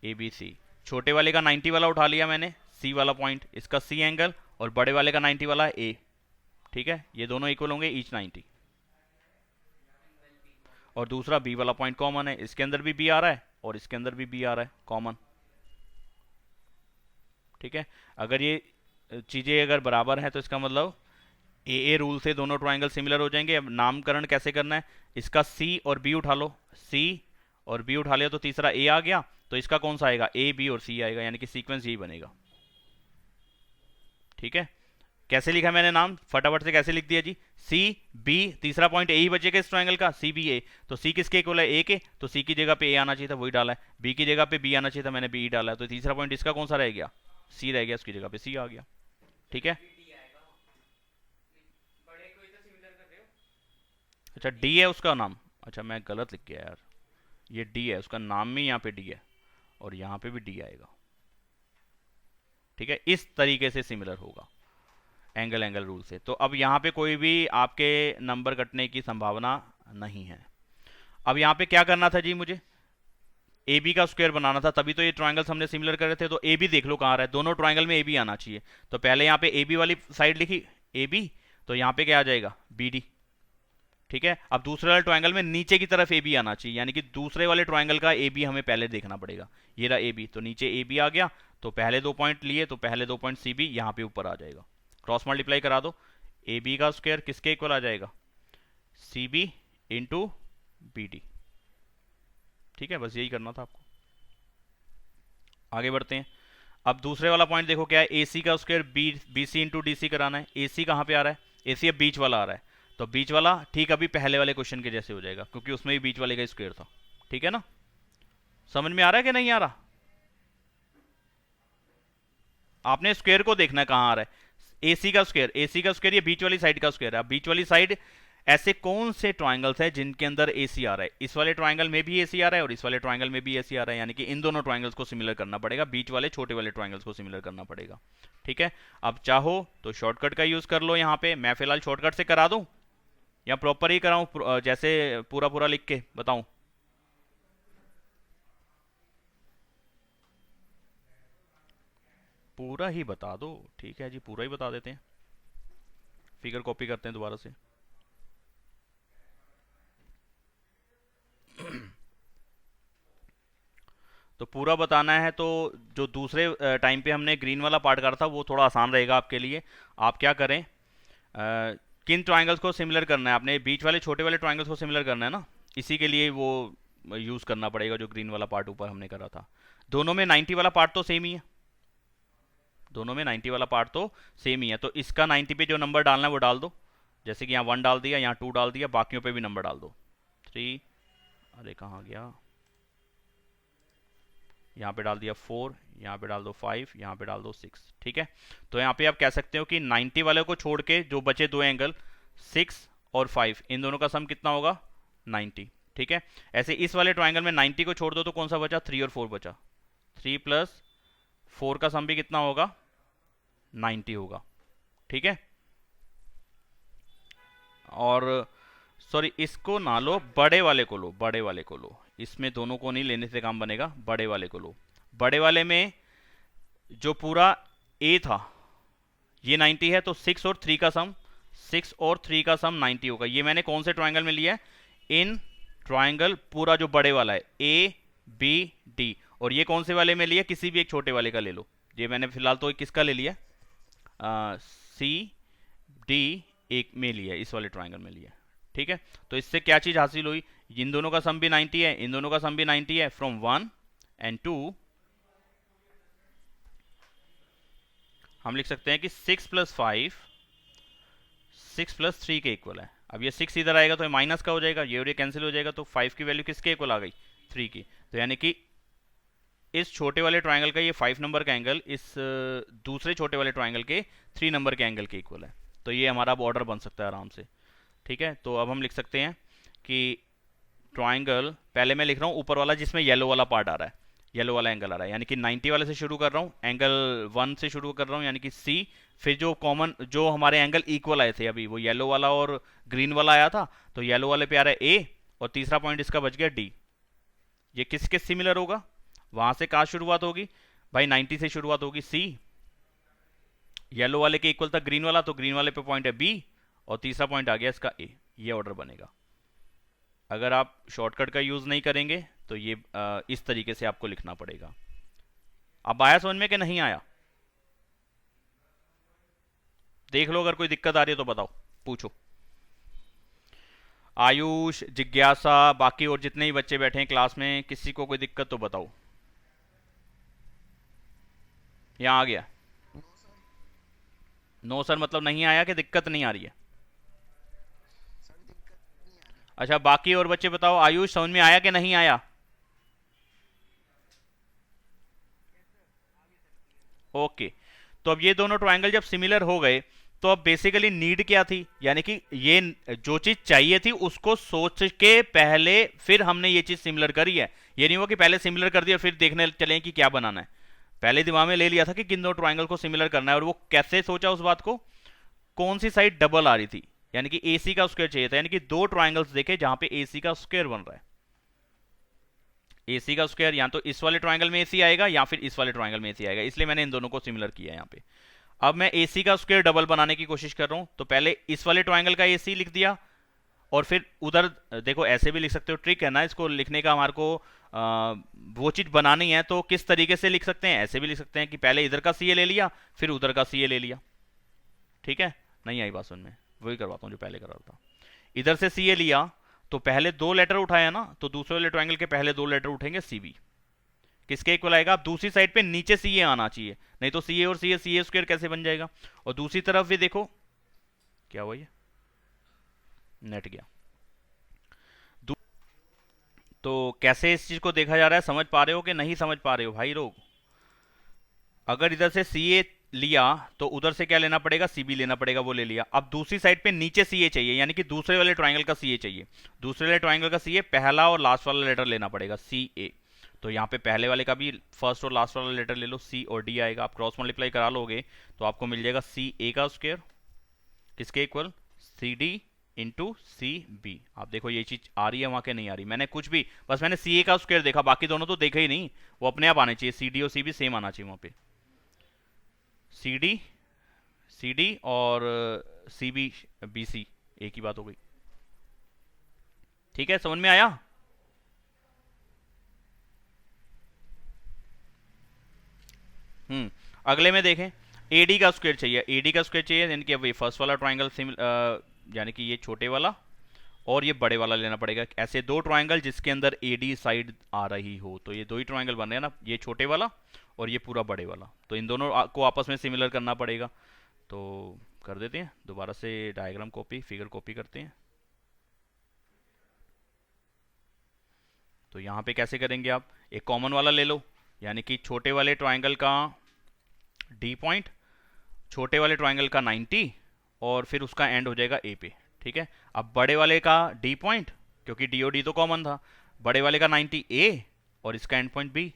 A B C, छोटे वाले का 90 वाला उठा लिया मैंने, सी वाला पॉइंट, इसका सी एंगल, और बड़े वाले का 90 वाला ए। ठीक है, ये दोनों इक्वल होंगे, ईच 90। और दूसरा बी वाला पॉइंट कॉमन है, इसके अंदर भी बी आ रहा है और इसके अंदर भी बी आ रहा है कॉमन। ठीक है, अगर ये चीजें अगर बराबर हैं तो इसका मतलब ए रूल से दोनों ट्राइंगल सिमिलर हो जाएंगे। अब नामकरण कैसे करना है, इसका सी और बी उठा लो, सी और बी उठा लिया तो तीसरा ए आ गया, तो इसका कौन सा आएगा, ए बी और सी आएगा, यानी कि सीक्वेंस यही बनेगा। ठीक है, कैसे लिखा मैंने नाम, फटाफट से कैसे लिख दिया जी, सी बी, तीसरा पॉइंट ए ही बचेगा इस ट्रायंगल का, सी बी ए, तो सी किसके इक्वल है, ए के, तो सी की जगह पे ए आना चाहिए था, वही डाला है, बी की जगह पे बी आना चाहिए था, मैंने बी डाला है, तो तीसरा पॉइंट इसका कौन सा रह गया, सी रह गया, उसकी जगह पे सी आ गया। ठीक है, अच्छा डी है उसका नाम, अच्छा मैं गलत लिख गया यार, ये डी है उसका नाम में, यहाँ पे डी है और यहाँ पे भी डी आएगा। ठीक है, इस तरीके से सिमिलर होगा एंगल एंगल रूल से। तो अब यहाँ पे कोई भी आपके नंबर कटने की संभावना नहीं है। अब यहाँ पे क्या करना था जी, मुझे ए बी का स्क्वायर बनाना था, तभी तो ये ट्राइंगल्स हमने सिमिलर करे थे। तो ए बी देख लो कहाँ रहा है, दोनों ट्राइंगल में ए बी आना चाहिए, तो पहले यहाँ पे ए बी वाली साइड लिखी ए बी, तो यहाँ पे क्या आ जाएगा बी डी। ठीक है, अब दूसरे वाले ट्राइंगल में नीचे की तरफ ए बी आना चाहिए, यानी कि दूसरे वाले ट्राइंगल का ए बी हमें पहले देखना पड़ेगा, ये रहा ए बी, तो नीचे ए बी आ गया, तो पहले दो पॉइंट लिए, तो पहले दो पॉइंट सी बी यहाँ पे ऊपर आ जाएगा, क्रॉस मल्टीप्लाई करा दो, ए बी का स्क्वायर किसके इक्वल आ जाएगा, C B into B D. ठीक है, बस यही करना था आपको। आगे बढ़ते हैं, अब दूसरे वाला पॉइंट देखो क्या है, ए सी का square B C into D C कराना है, ए सी कहाँ पे आ रहा है, ए सी अब बीच वाला आ रहा है, तो बीच वाला ठीक अभी पहले वाले क्वेश्चन के जैसे हो जाएगा, क्योंकि उसमें भी बीच वाले का स्क्वायर था। ठीक है ना, समझ में आ रहा है कि नहीं आ रहा, आपने स्क्वायर को देखना है कहाँ आ रहा है, एसी का स्क्वायर, एसी का स्क्वायर ये बीच वाली साइड का स्क्वायर है। बीच वाली साइड ऐसे कौन से ट्राइंगल्स हैं जिनके अंदर एसी आ रहा है, इस वाले ट्राइंगल में भी एसी आ रहा है और इस वाले ट्राइंगल में भी एसी आ रहा है, यानी कि इन दोनों ट्राइंगल्स को सिमिलर करना पड़ेगा, बीच वाले छोटे वाले ट्राइंगल्स को सिमिलर करना पड़ेगा। ठीक है, अब चाहो तो शॉर्टकट का यूज कर लो, यहाँ पे मैं फिलहाल शॉर्टकट से करा दूं या प्रॉपर ही कराऊं, जैसे पूरा पूरा लिख के बताऊं, पूरा ही बता दो। ठीक है जी, पूरा ही बता देते हैं, फिगर कॉपी करते हैं दोबारा से। तो पूरा बताना है तो जो दूसरे टाइम पे हमने ग्रीन वाला पार्ट करा था वो थोड़ा आसान रहेगा आपके लिए। आप क्या करें, किन ट्राइंगल्स को सिमिलर करना है, आपने बीच वाले छोटे वाले ट्राइंगल्स को सिमिलर करना है ना, इसी के लिए वो यूज़ करना पड़ेगा जो ग्रीन वाला पार्ट ऊपर हमने करा था। दोनों में 90 वाला पार्ट तो सेम ही है, दोनों में 90 वाला पार्ट तो सेम ही है, तो इसका 90 पे जो नंबर डालना है वो डाल दो, जैसे कि यहाँ 1 डाल दिया, यहाँ 2 डाल दिया, बाकियों पे भी नंबर डाल दो। 3, अरे कहाँ गया, यहाँ पे डाल दिया 4, यहाँ पे डाल दो 5, यहाँ पे डाल दो 6। ठीक है, तो यहाँ पे आप कह सकते हो कि 90 वाले को छोड़ के जो बचे दो एंगल 6 और 5, इन दोनों का सम कितना होगा 90। ठीक है, ऐसे इस वाले ट्राइंगल में 90 को छोड़ दो तो कौन सा बचा, 3 और 4 बचा। 3 प्लस 4 का सम भी कितना होगा 90 होगा। ठीक है, और सॉरी इसको ना लो, बड़े वाले को लो, बड़े वाले को लो, इसमें दोनों को नहीं लेने से काम बनेगा, बड़े वाले को लो। बड़े वाले में जो पूरा ए था ये 90 है, तो 6 और 3 का सम, 6 और 3 का सम 90 होगा। ये मैंने कौन से ट्राइंगल में लिया है, इन ट्राइंगल पूरा जो बड़े वाला है ए बी डी, और ये कौन से वाले में लिया, किसी भी एक छोटे वाले का ले लो। ये मैंने फिलहाल तो किसका ले लिया, सी डी एक में लिया, इस वाले ट्राइंगल में लिया। ठीक है, तो इससे क्या चीज हासिल हुई, इन दोनों का सम भी 90 है, इन दोनों का सम भी 90 है। फ्रॉम 1 एंड 2 हम लिख सकते हैं कि 6 प्लस 5 6 प्लस 3 के इक्वल है। अब ये 6 इधर आएगा तो ये माइनस का हो जाएगा, ये और ये कैंसिल हो जाएगा, तो 5 की वैल्यू किसके इक्वल आ गई, 3 की। तो यानी कि इस छोटे वाले ट्राइंगल का ये 5 नंबर का एंगल इस दूसरे छोटे वाले ट्राइंगल के 3 नंबर के एंगल के इक्वल है। तो ये हमारा अब ऑर्डर बन सकता है आराम से। ठीक है, तो अब हम लिख सकते हैं कि ट्राइंगल, पहले मैं लिख रहा हूँ ऊपर वाला जिसमें येलो वाला पार्ट आ रहा है, येलो वाला एंगल आ रहा है, यानी कि 90 वाले से शुरू कर रहा हूँ, एंगल 1 से शुरू कर रहा हूँ यानी कि सी, फिर जो कॉमन जो हमारे एंगल इक्वल आए थे अभी, वो येलो वाला और ग्रीन वाला आया था, तो येलो वाले पे आ रहा है ए, और तीसरा पॉइंट इसका बच गया डी। ये किसके सिमिलर होगा, वहां से कहाँ शुरुआत होगी भाई, 90 से शुरुआत होगी, सी, येलो वाले के इक्वल था ग्रीन वाला, तो ग्रीन वाले पे पॉइंट है बी, और तीसरा पॉइंट आ गया इसका ए। ये ऑर्डर बनेगा। अगर आप शॉर्टकट का यूज नहीं करेंगे तो ये इस तरीके से आपको लिखना पड़ेगा। अब आया समझ में कि नहीं आया, देख लो, अगर कोई दिक्कत आ रही है तो बताओ, पूछो। आयुष, जिज्ञासा, बाकी और जितने ही बच्चे बैठे हैं क्लास में, किसी को कोई दिक्कत तो बताओ। यहां आ गया, नो सर। नो सर मतलब नहीं आया कि दिक्कत नहीं आ रही है। सर दिक्कत नहीं आ रही। अच्छा, बाकी और बच्चे बताओ, आयुष समझ में आया कि नहीं आया। ओके, तो अब ये दोनों ट्रायंगल जब सिमिलर हो गए तो अब बेसिकली नीड क्या थी, यानी कि ये जो चीज चाहिए थी उसको सोच के पहले फिर हमने ये चीज सिमिलर करी है। ये नहीं हुआ कि पहले सिमिलर कर दिया फिर देखने चले कि क्या बनाना है। पहले दिमाग में ले लिया था कि किन दो ट्रायंगल को सिमिलर करना है, और वो कैसे सोचा उस बात को, कौन सी साइड डबल आ रही थी, यानी कि एसी का स्क्वायर चाहिए था, यानी कि दो ट्रायंगल्स देखे जहां पे एसी का स्क्वायर बन रहा है। एसी का स्क्वायर या तो इस वाले ट्रायंगल में एसी आएगा या फिर इस वाले ट्रायंगल में एसी आएगा, इसलिए मैंने इन दोनों को सिमिलर किया यहाँ पे। अब मैं एसी का स्क्वायर डबल बनाने की कोशिश कर रहा हूं, तो पहले इस वाले ट्रायंगल का एसी लिख दिया, और फिर उधर देखो ऐसे भी लिख सकते हो, ट्रिक है ना इसको लिखने का, हमारे को वो चीज बनानी है तो किस तरीके से लिख सकते हैं, ऐसे भी लिख सकते हैं कि पहले इधर का सीए ले लिया फिर उधर का सीए ले लिया। ठीक है, नहीं आई बात समझ में, वही करवाता हूँ जो पहले कर रहा था। इधर से सीए लिया तो पहले दो लेटर उठाया ना, तो दूसरे वाले ट्रायंगल के पहले दो लेटर उठेंगे सीबी, किसके इक्वल आएगा, आप दूसरी साइड पे नीचे सीए आना चाहिए, नहीं तो सीए और सीए सीए स्क्वायर कैसे बन जाएगा। और दूसरी तरफ भी देखो क्या हुआ, ये नेट गया। तो कैसे इस चीज को देखा जा रहा है, समझ पा रहे हो कि नहीं समझ पा रहे हो भाई लोग। अगर इधर से सीए लिया तो उधर से क्या लेना पड़ेगा, सीबी लेना पड़ेगा, वो ले लिया। अब दूसरी साइड पे नीचे सीए चाहिए, यानी कि दूसरे वाले ट्रायंगल का सीए चाहिए, दूसरे वाले ट्रायंगल का सीए पहला और लास्ट वाला लेटर लेना पड़ेगा सी ए। तो यहाँ पे पहले वाले का भी फर्स्ट और लास्ट वाला लेटर ले लो, सी और डी आएगा, आप क्रॉस मल्टीप्लाई करा लोगे तो आपको मिल जाएगा सी ए का स्क्वायर किसके equal, C D into C B. आप देखो ये चीज आ रही है वहां के नहीं आ रही, मैंने कुछ भी, बस मैंने सी ए का स्क्वायर देखा, बाकी दोनों तो देखा ही नहीं, वो अपने आप आने चाहिए, सी डी और सी बी सेम आना चाहिए वहां पे, सी डी और सी बी बी सी एक ही बात हो गई। ठीक है, समझ में आया। अगले में देखें, एडी का स्क्वायर चाहिए, एडी का स्क्वायर चाहिए, यानी कि अब ये फर्स्ट वाला ट्राइंगल यानी कि ये छोटे वाला और ये बड़े वाला लेना पड़ेगा, ऐसे दो ट्राइंगल जिसके अंदर एडी साइड आ रही हो, तो ये दो ही ट्राइंगल बन रहे हैं ना, ये छोटे वाला और ये पूरा बड़े वाला, तो इन दोनों को आपस में सिमिलर करना पड़ेगा। तो कर देते हैं दोबारा से, डायग्राम कॉपी, फिगर कॉपी करते हैं। तो यहाँ पे कैसे करेंगे आप, एक कॉमन वाला ले लो, यानी कि छोटे वाले ट्राइंगल का डी पॉइंट, छोटे वाले ट्राइंगल का 90, और फिर उसका एंड हो जाएगा ए पे। ठीक है, अब बड़े वाले का डी पॉइंट, क्योंकि डी और डी तो कॉमन था, बड़े वाले का 90 ए और इसका एंड पॉइंट बी।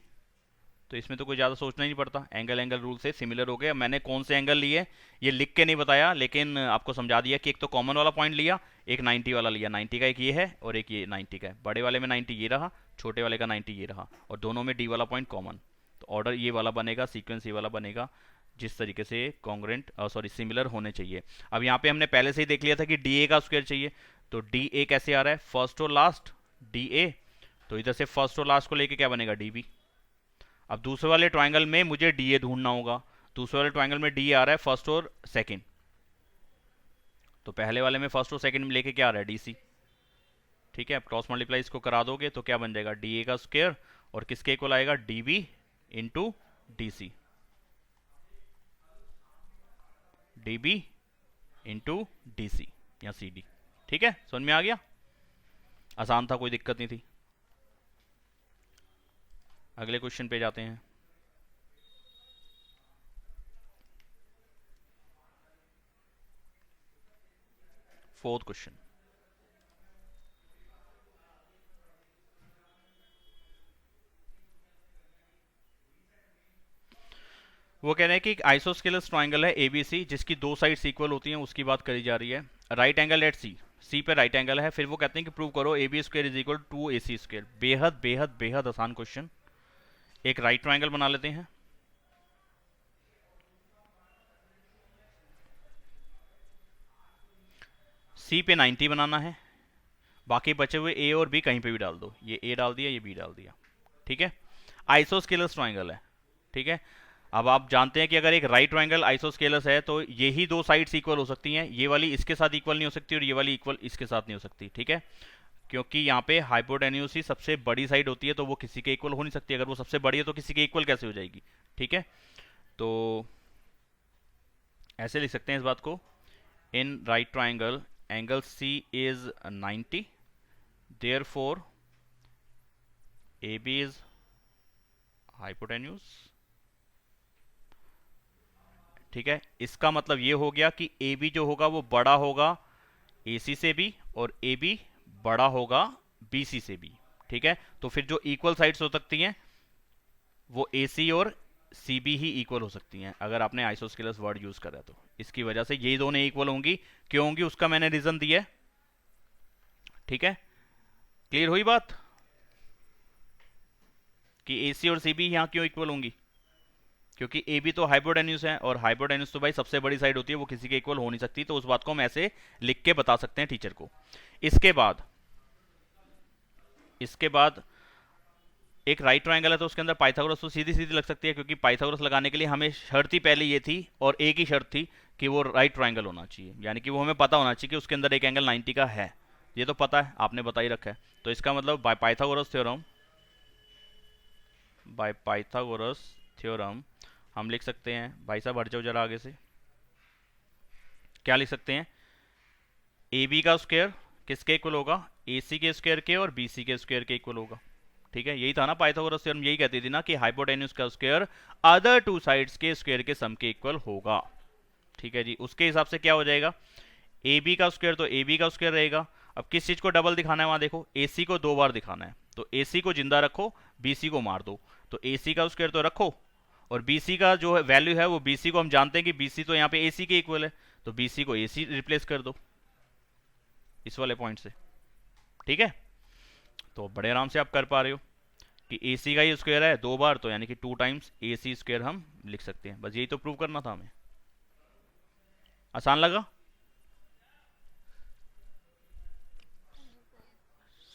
तो इसमें तो कोई ज़्यादा सोचना ही नहीं पड़ता, एंगल एंगल रूल से सिमिलर हो गया। मैंने कौन से एंगल लिए ये लिख के नहीं बताया, लेकिन आपको समझा दिया कि एक तो कॉमन वाला पॉइंट लिया, एक 90 वाला लिया। 90 का एक ये है और एक ये 90 का है। बड़े वाले में 90 ये रहा, छोटे वाले का 90 ये रहा, और दोनों में डी वाला पॉइंट कॉमन। तो ऑर्डर ये वाला बनेगा, सीक्वेंस ये वाला बनेगा, जिस तरीके से कॉन्ग्रेंट सॉरी सिमिलर होने चाहिए। अब यहाँ पे हमने पहले से ही देख लिया था कि डी ए का स्क्वायर चाहिए, तो डी ए कैसे आ रहा है, फर्स्ट और लास्ट डी ए, तो इधर से फर्स्ट और लास्ट को लेके क्या बनेगा, डी बी। अब दूसरे वाले ट्राइंगल में मुझे डी ए ढूंढना होगा, दूसरे वाले ट्राइंगल में डी ए आ रहा है फर्स्ट और सेकंड, तो पहले वाले में फर्स्ट और सेकंड में लेके क्या आ रहा है, डी सी। ठीक है, अब क्रॉस मल्टीप्लाई इसको करा दोगे तो क्या बन जाएगा, डी ए का स्क्वायर, और किसके इक्वल आएगा, D B into D C, D B into D C या सी डी। ठीक है, समझ में आ गया, आसान था, कोई दिक्कत नहीं थी। अगले क्वेश्चन पे जाते हैं। फोर्थ क्वेश्चन, वो कह रहे हैं कि एक आइसोस्केलस ट्राइंगल है एबीसी जिसकी दो साइड्स इक्वल होती हैं, उसकी बात करी जा रही है। राइट एंगल एट सी, सी पे राइट एंगल है, फिर वो कहते हैं कि प्रूव करो A B square is equal to A C square. बेहद बेहद बेहद आसान क्वेश्चन। एक राइट ट्राइंगल बना लेते हैं, सी पे 90 बनाना है, बाकी बचे हुए ए और बी कहीं पे भी डाल दो, ये ए डाल दिया, ये बी डाल दिया। ठीक है, आइसोस्केलस ट्राइंगल है। ठीक है, अब आप जानते हैं कि अगर एक राइट ट्राइंगल आइसोस्केलस है तो यही दो साइड्स इक्वल हो सकती हैं, ये वाली इसके साथ इक्वल नहीं हो सकती और ये वाली इक्वल इसके साथ नहीं हो सकती। ठीक है, क्योंकि यहाँ पे हाइपोटेन्यूज ही सबसे बड़ी साइड होती है, तो वो किसी के इक्वल हो नहीं सकती। अगर वो सबसे बड़ी है तो किसी के इक्वल कैसे हो जाएगी। ठीक है, तो ऐसे लिख सकते हैं इस बात को, in right triangle angle C is 90, therefore A B is hypotenuse. ठीक है, इसका मतलब ये हो गया कि ए बी जो होगा वो बड़ा होगा ए सी से भी, और ए बी बड़ा होगा बी सी से भी। ठीक है, तो फिर जो इक्वल साइड्स हो सकती हैं वो ए सी और सी बी ही इक्वल हो सकती हैं, अगर आपने आइसोस्केलस वर्ड यूज करा तो। इसकी वजह से ये दोनों इक्वल होंगी, क्यों होंगी उसका मैंने रीजन दिया है। ठीक है, क्लियर हुई बात कि ए सी और सी बी यहां क्यों इक्वल होंगी, क्योंकि ए बी तो हाइपोटेन्यूज है, और हाइपोटेन्यूज तो भाई सबसे बड़ी साइड होती है, वो किसी के इक्वल हो नहीं सकती। तो उस बात को हम ऐसे लिख के बता सकते हैं टीचर को। इसके बाद एक राइट ट्राइंगल है, तो उसके अंदर पाइथागोरस तो सीधी सीधी लग सकती है, क्योंकि पाइथागोरस लगाने के लिए हमें शर्त ही पहले ये थी, और एक ही शर्त थी कि वो राइट ट्राइंगल होना चाहिए, यानी कि वो हमें पता होना चाहिए कि उसके अंदर एक एंगल 90 का है। ये तो पता है, आपने बता ही रखा है। तो इसका मतलब बाय पाइथागोरस थ्योरम हम लिख सकते हैं, भाई साहब हट जाओ जरा आगे से, क्या लिख सकते हैं, ए बी का स्क्वायर किसके इक्वल होगा, ए सी के स्क्वायर के और बी सी के स्क्वायर के इक्वल होगा। ठीक है, यही था ना पाइथागोरस थ्योरम, यही कहती थी ना कि हाइपोटेन्यूज का स्क्वायर अदर टू साइड्स के स्क्वायर के सम के इक्वल होगा। ठीक है जी, उसके हिसाब से क्या हो जाएगा, ए बी का स्क्वायर तो ए बी का स्क्वायर रहेगा। अब किस चीज को डबल दिखाना है, वहां देखो ए सी को दो बार दिखाना है, तो ए सी को जिंदा रखो, बी सी को मार दो। तो ए सी का स्क्वायर तो रखो, और बी सी का जो वैल्यू है वो बी सी को हम जानते हैं कि बी सी तो यहाँ पे ए सी के इक्वल है, तो बी सी को ए सी रिप्लेस कर दो इस वाले पॉइंट से। ठीक है, तो बड़े आराम से आप कर पा रहे हो कि ए सी का ही स्क्वायर है दो बार, तो यानी कि 2 टाइम्स ए सी स्क्वायर हम लिख सकते हैं। बस यही तो प्रूव करना था हमें। आसान लगा,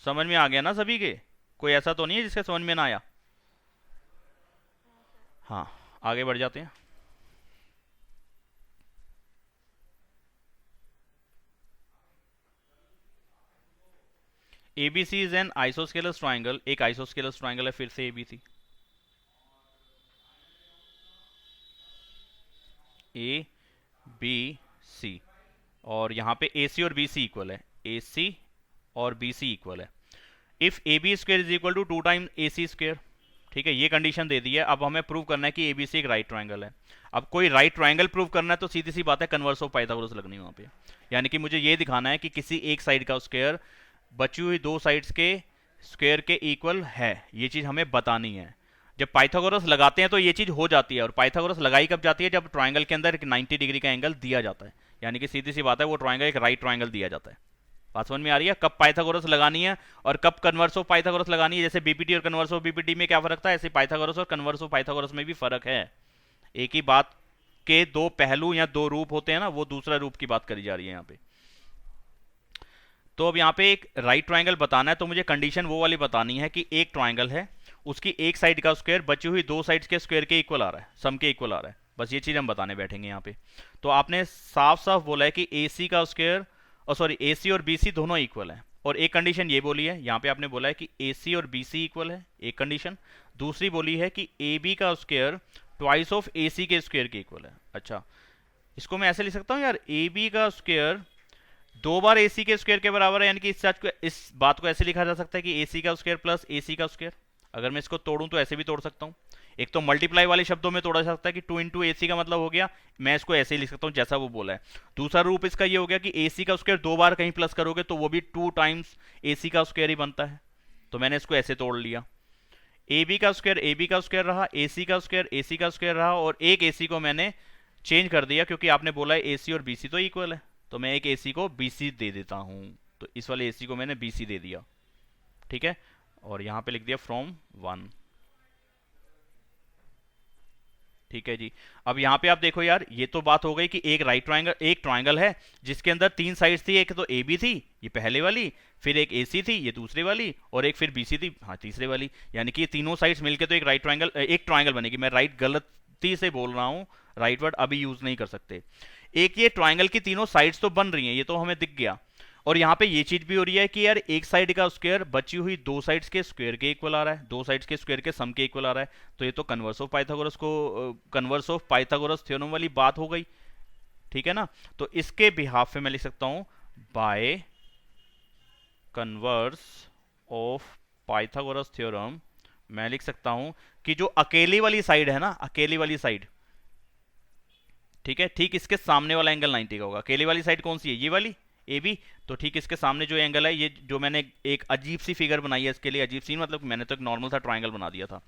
समझ में आ गया ना सभी के, कोई ऐसा तो नहीं है जिसके समझ में ना आया। हाँ, आगे बढ़ जाते हैं। ABC is an isosceles triangle, एक आइसोस्केलस ट्राइंगल है फिर से एबीसी, ए बी सी। और यहाँ पे ए सी और बी सी इक्वल है, ए सी और बी सी इक्वल है। If A B square is equal to 2 times A C square, ठीक है, ये कंडीशन दे दी है। अब हमें प्रूव करना है कि ए बी सी एक राइट ट्राइंगल है। अब कोई राइट ट्राइंगल प्रूव करना है तो सीधी सी बात है, कन्वर्स ऑफ पाइथागोरस लगनी है वहाँ पे। यानी कि मुझे ये दिखाना है कि किसी एक साइड का स्क्वायर बची हुई दो साइड्स के स्क्वायर के इक्वल है, ये चीज़ हमें बतानी है। जब पाइथागोरस लगाते हैं तो ये चीज़ हो जाती है, और पाइथागोरस लगाई कब जाती है, जब ट्राइंगल के अंदर एक 90 डिग्री का एंगल दिया जाता है। यानी कि सीधी सी बात है, वो ट्राइंगल एक राइट ट्राइंगल दिया जाता है। बात समझ में आ रही है, कब पाइथागोरस लगानी है और कब कन्वर्स ऑफ पाइथागोरस लगानी है। जैसे बीपीटी और कन्वर्स ऑफ बीपीटी में क्या फर्क था, ऐसे पाइथागोरस और कन्वर्स ऑफ पाइथागोरस में भी फर्क है। एक ही बात के दो पहलू या दो रूप होते हैं ना, वो दूसरा रूप की बात करी जा रही है यहाँ पे। तो अब यहाँ पे एक राइट ट्राइंगल बताना है, तो मुझे कंडीशन वो वाली बतानी है कि एक ट्राइंगल है, उसकी एक साइड का स्क्वायर बची हुई दो साइड्स के स्क्वायर के इक्वल आ रहा है, सम के इक्वल आ रहा है। बस ये चीज़ हम बताने बैठेंगे यहाँ पे। तो आपने साफ साफ बोला है कि ए सी का स्क्वायर, और सॉरी ए सी और बी सी दोनों इक्वल है। और एक कंडीशन ये बोली है यहाँ पे, आपने बोला है कि ए सी और बी सी इक्वल है, एक कंडीशन। दूसरी बोली है कि ए बी का स्क्वायर ट्वाइस ऑफ ए सी के स्क्वायर के इक्वल है। अच्छा, इसको मैं ऐसे लिख सकता हूँ यार, ए बी का स्क्वायर दो बार ए सी के स्क्वायर के बराबर है। यानी कि इस बात को ऐसे लिखा जा सकता है कि ए सी का स्क्वायर प्लस ए सी का स्क्वायर। अगर मैं इसको तोड़ूं तो ऐसे भी तोड़ सकता हूं। एक तो मल्टीप्लाई वाले शब्दों में तोड़ा जा सकता है कि 2 इंटू ए सी का मतलब हो गया, मैं इसको ऐसे ही लिख सकता हूं जैसा वो बोला है। दूसरा रूप इसका ये हो गया कि ए सी का स्क्वायर दो बार कहीं प्लस करोगे तो वो भी 2 टाइम्स ए सी का स्क्वायर ही बनता है। तो मैंने इसको ऐसे तोड़ लिया, ए बी का स्क्वायर रहा, ए सी का स्क्वायर ए सी का स्क्वायर रहा, और एक ए सी को मैंने चेंज कर दिया क्योंकि आपने बोला है ए सी और बी सी तो इक्वल है, तो मैं एक ए सी को बी सी दे देता हूं। तो इस वाले ए सी को मैंने बी सी दे दिया, ठीक है। और यहां पे लिख दिया फ्रॉम 1, ठीक है जी। अब यहाँ पे आप देखो यार, ये तो बात हो गई कि एक राइट ट्राइंगल, एक ट्राइंगल है जिसके अंदर तीन साइड्स थी। एक तो ए बी थी, ये पहले वाली, फिर एक ए सी थी, ये दूसरे वाली, और एक फिर बी सी थी, हाँ तीसरे वाली। यानी कि ये तीनों साइड्स मिलके तो एक राइट ट्राइंगल, एक ट्राइंगल बनेगी। मैं राइट गलती से बोल रहा हूँ, राइट वर्ड अभी यूज नहीं कर सकते। एक ये ट्राइंगल की तीनों साइड्स तो बन रही हैं, ये तो हमें दिख गया। और यहाँ पे ये चीज भी हो रही है कि यार एक साइड का स्क्वायर बची हुई दो साइड्स के स्क्वायर के इक्वल आ रहा है, दो साइड्स के स्क्वायर के सम के इक्वल आ रहा है। तो ये तो कन्वर्स ऑफ पाइथागोरस को, कन्वर्स ऑफ पाइथागोरस थ्योरम वाली बात हो गई, ठीक है ना। तो इसके बिहाफ पे मैं लिख सकता हूं by converse of Pythagoras theorem, मैं लिख सकता हूं कि जो अकेली वाली साइड है ना, अकेली वाली साइड, ठीक है, ठीक इसके सामने वाला एंगल 90 का होगा। अकेली वाली साइड कौन सी है, ये वाली ए बी। तो ठीक इसके सामने जो एंगल है, ये जो मैंने एक अजीब सी फिगर बनाई है इसके लिए, अजीब सी मतलब मैंने तो एक नॉर्मल सा ट्राइंगल बना दिया था,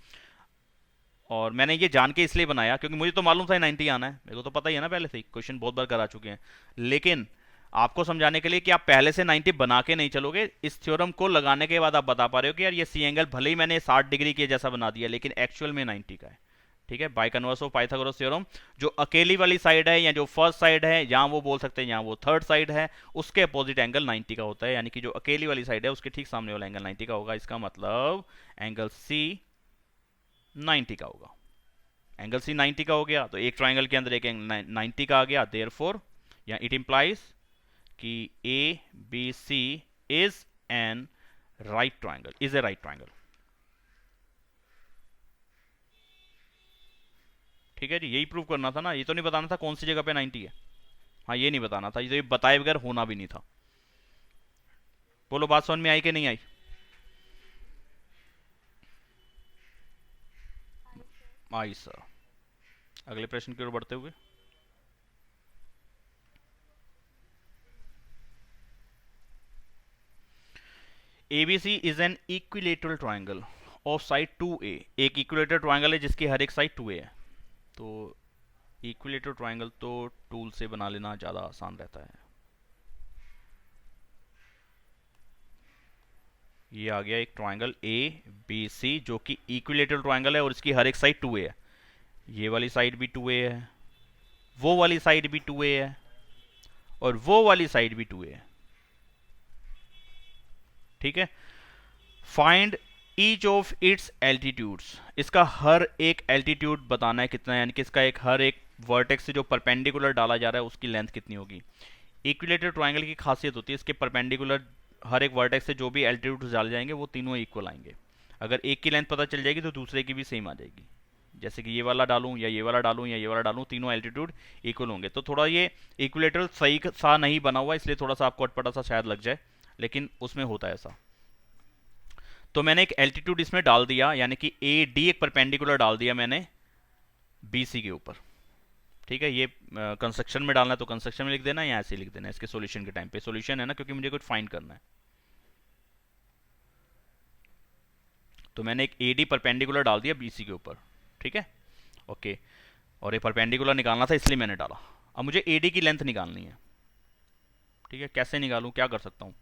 और मैंने ये जान के इसलिए बनाया क्योंकि मुझे तो मालूम था 90 आना है, मेरे को तो पता ही है ना, पहले से ही क्वेश्चन बहुत बार करा चुके हैं। लेकिन आपको समझाने के लिए कि आप पहले से 90 बना के नहीं चलोगे, इस थ्योरम को लगाने के बाद आप बता पा रहे हो कि यार ये सी एंगल भले ही मैंने 60 डिग्री के जैसा बना दिया, लेकिन एक्चुअल में 90 का है, ठीक है। By converse of Pythagoras theorem, जो अकेली वाली साइड है या जो फर्स्ट साइड है, यहाँ वो बोल सकते हैं यहाँ वो थर्ड साइड है, उसके अपोजिट एंगल 90 का होता है। यानी कि जो अकेली वाली साइड है उसके ठीक सामने वाला एंगल 90 का होगा। इसका मतलब एंगल सी 90 का होगा। एंगल सी 90 का हो गया तो एक ट्राइंगल के अंदर एक 90 का आ गया। देयरफॉर या इट इंप्लाइज कि A B C is an right triangle, is a right triangle, ठीक है जी। यही प्रूव करना था ना, ये तो नहीं बताना था कौन सी जगह पे 90 है, हाँ ये नहीं बताना था, ये तो ये बताए बगैर होना भी नहीं था। बोलो बात समझ में आई कि नहीं आई? आई सर। अगले प्रश्न की ओर बढ़ते हुए, ABC is an equilateral triangle of side 2a। एक इक्विलेटरल ट्राइंगल है जिसकी हर एक साइड 2a है। तो इक्विलेटरल ट्राइंगल तो टूल से बना लेना ज़्यादा आसान रहता है। ये आ गया एक ट्राइंगल ए बी सी जो कि इक्विलेटरल ट्राइंगल है और इसकी हर एक साइड 2a है। ये वाली साइड भी 2a है, वो वाली साइड भी 2a है, और वो वाली साइड भी 2a है, ठीक है। Find each of its altitudes, इसका हर एक एल्टीट्यूड बताना है कितना है, यानी कि इसका एक हर एक वर्टेक्स से जो परपेंडिकुलर डाला जा रहा है उसकी लेंथ कितनी होगी। इक्विलेटरल ट्राइंगल की खासियत होती है इसके परपेंडिकुलर हर एक वर्टेक्स से जो भी एल्टीट्यूड्स डाले जाएंगे वो तीनों इक्वल आएंगे। अगर एक की लेंथ पता चल जाएगी तो दूसरे की भी सेम आ जाएगी, जैसे कि ये वाला डालूं या ये वाला डालूं या ये वाला डालूं, तीनों एल्टीट्यूड इक्वल होंगे। तो थोड़ा ये इक्विलेटरल सही सा नहीं बना हुआ, इसलिए थोड़ा सा आपको अटपटा सा शायद लग जाए, लेकिन उसमें होता है ऐसा। तो मैंने एक एल्टीट्यूड इसमें डाल दिया, यानी कि ए डी एक परपेंडिकुलर डाल दिया मैंने बी सी के ऊपर। ठीक है, ये कंस्ट्रक्शन में डालना है तो कंस्ट्रक्शन में लिख देना, या ऐसे लिख देना इसके सॉल्यूशन के टाइम पे। सॉल्यूशन है ना, क्योंकि मुझे कुछ फाइंड करना है। तो मैंने एक ए डी परपेंडिकुलर डाल दिया बी सी के ऊपर। ठीक है, ओके। और ये परपेंडिकुलर निकालना था इसलिए मैंने डाला। अब मुझे ए डी की लेंथ निकालनी है। ठीक है, कैसे निकालूं, क्या कर सकता हूं?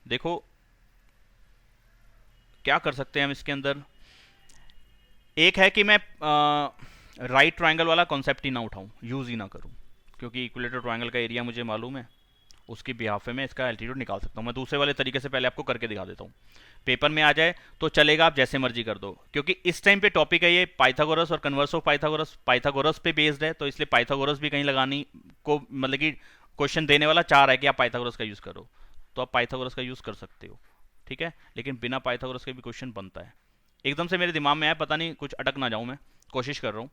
देखो क्या कर सकते हैं हम इसके अंदर। एक है कि मैं राइट ट्रायंगल वाला कॉन्सेप्ट ही ना उठाऊं, यूज ही ना करूं, क्योंकि इक्विलेटर ट्रायंगल का एरिया मुझे मालूम है, उसकी बिहाफ में इसका एल्टीट्यूड निकाल सकता हूं। मैं दूसरे वाले तरीके से पहले आपको करके दिखा देता हूं। पेपर में आ जाए तो चलेगा, आप जैसे मर्जी कर दो, क्योंकि इस टाइम पे टॉपिक है ये पाइथागोरस और कन्वर्स ऑफ पाइथागोरस। पाइथागोरस पे बेस्ड है, तो इसलिए पाइथागोरस भी कहीं लगानी को, मतलब कि क्वेश्चन देने वाला चाह रहा है कि आप पाइथागोरस का यूज करो, तो आप पाइथागोरस का यूज कर सकते हो। ठीक है, लेकिन बिना पाइथागोरस के भी क्वेश्चन बनता है। एकदम से मेरे दिमाग में आया, पता नहीं कुछ अटक ना जाऊं, मैं कोशिश कर रहा हूं।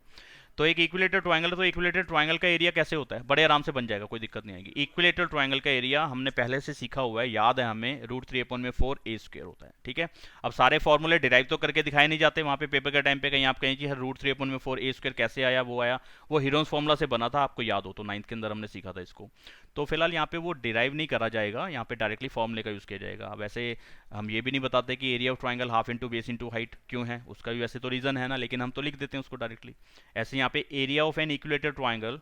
तो एक इक्विलेटर ट्रायंगल है, तो इक्विलेटर ट्रायंगल का एरिया कैसे होता है? बड़े आराम से बन जाएगा, कोई दिक्कत नहीं आएगी। इक्विलेटर ट्रायंगल का एरिया हमने पहले से सीखा हुआ है, याद है हमें, √3/4 होता है। ठीक है, अब सारे फॉर्मूले डिराइव तो करके दिखाए नहीं जाते वहां पे पेपर के टाइम पे, कहीं आप कहें कि √3/4 कैसे आया, वो आया, वो हीरोन्स फॉर्मूला से बना था, आपको याद हो तो 9th के अंदर हमने सीखा था इसको। तो फिलहाल यहाँ पे वो डिराइव नहीं करा जाएगा, यहाँ पे डायरेक्टली फॉर्मूले का यूज किया जाएगा। वैसे हम ये भी नहीं बताते कि area of triangle half into base into height क्यों है, उसका भी वैसे तो रीजन है ना, लेकिन हम तो लिख देते हैं उसको डायरेक्टली ऐसे। यहाँ पे area of N equilateral triangle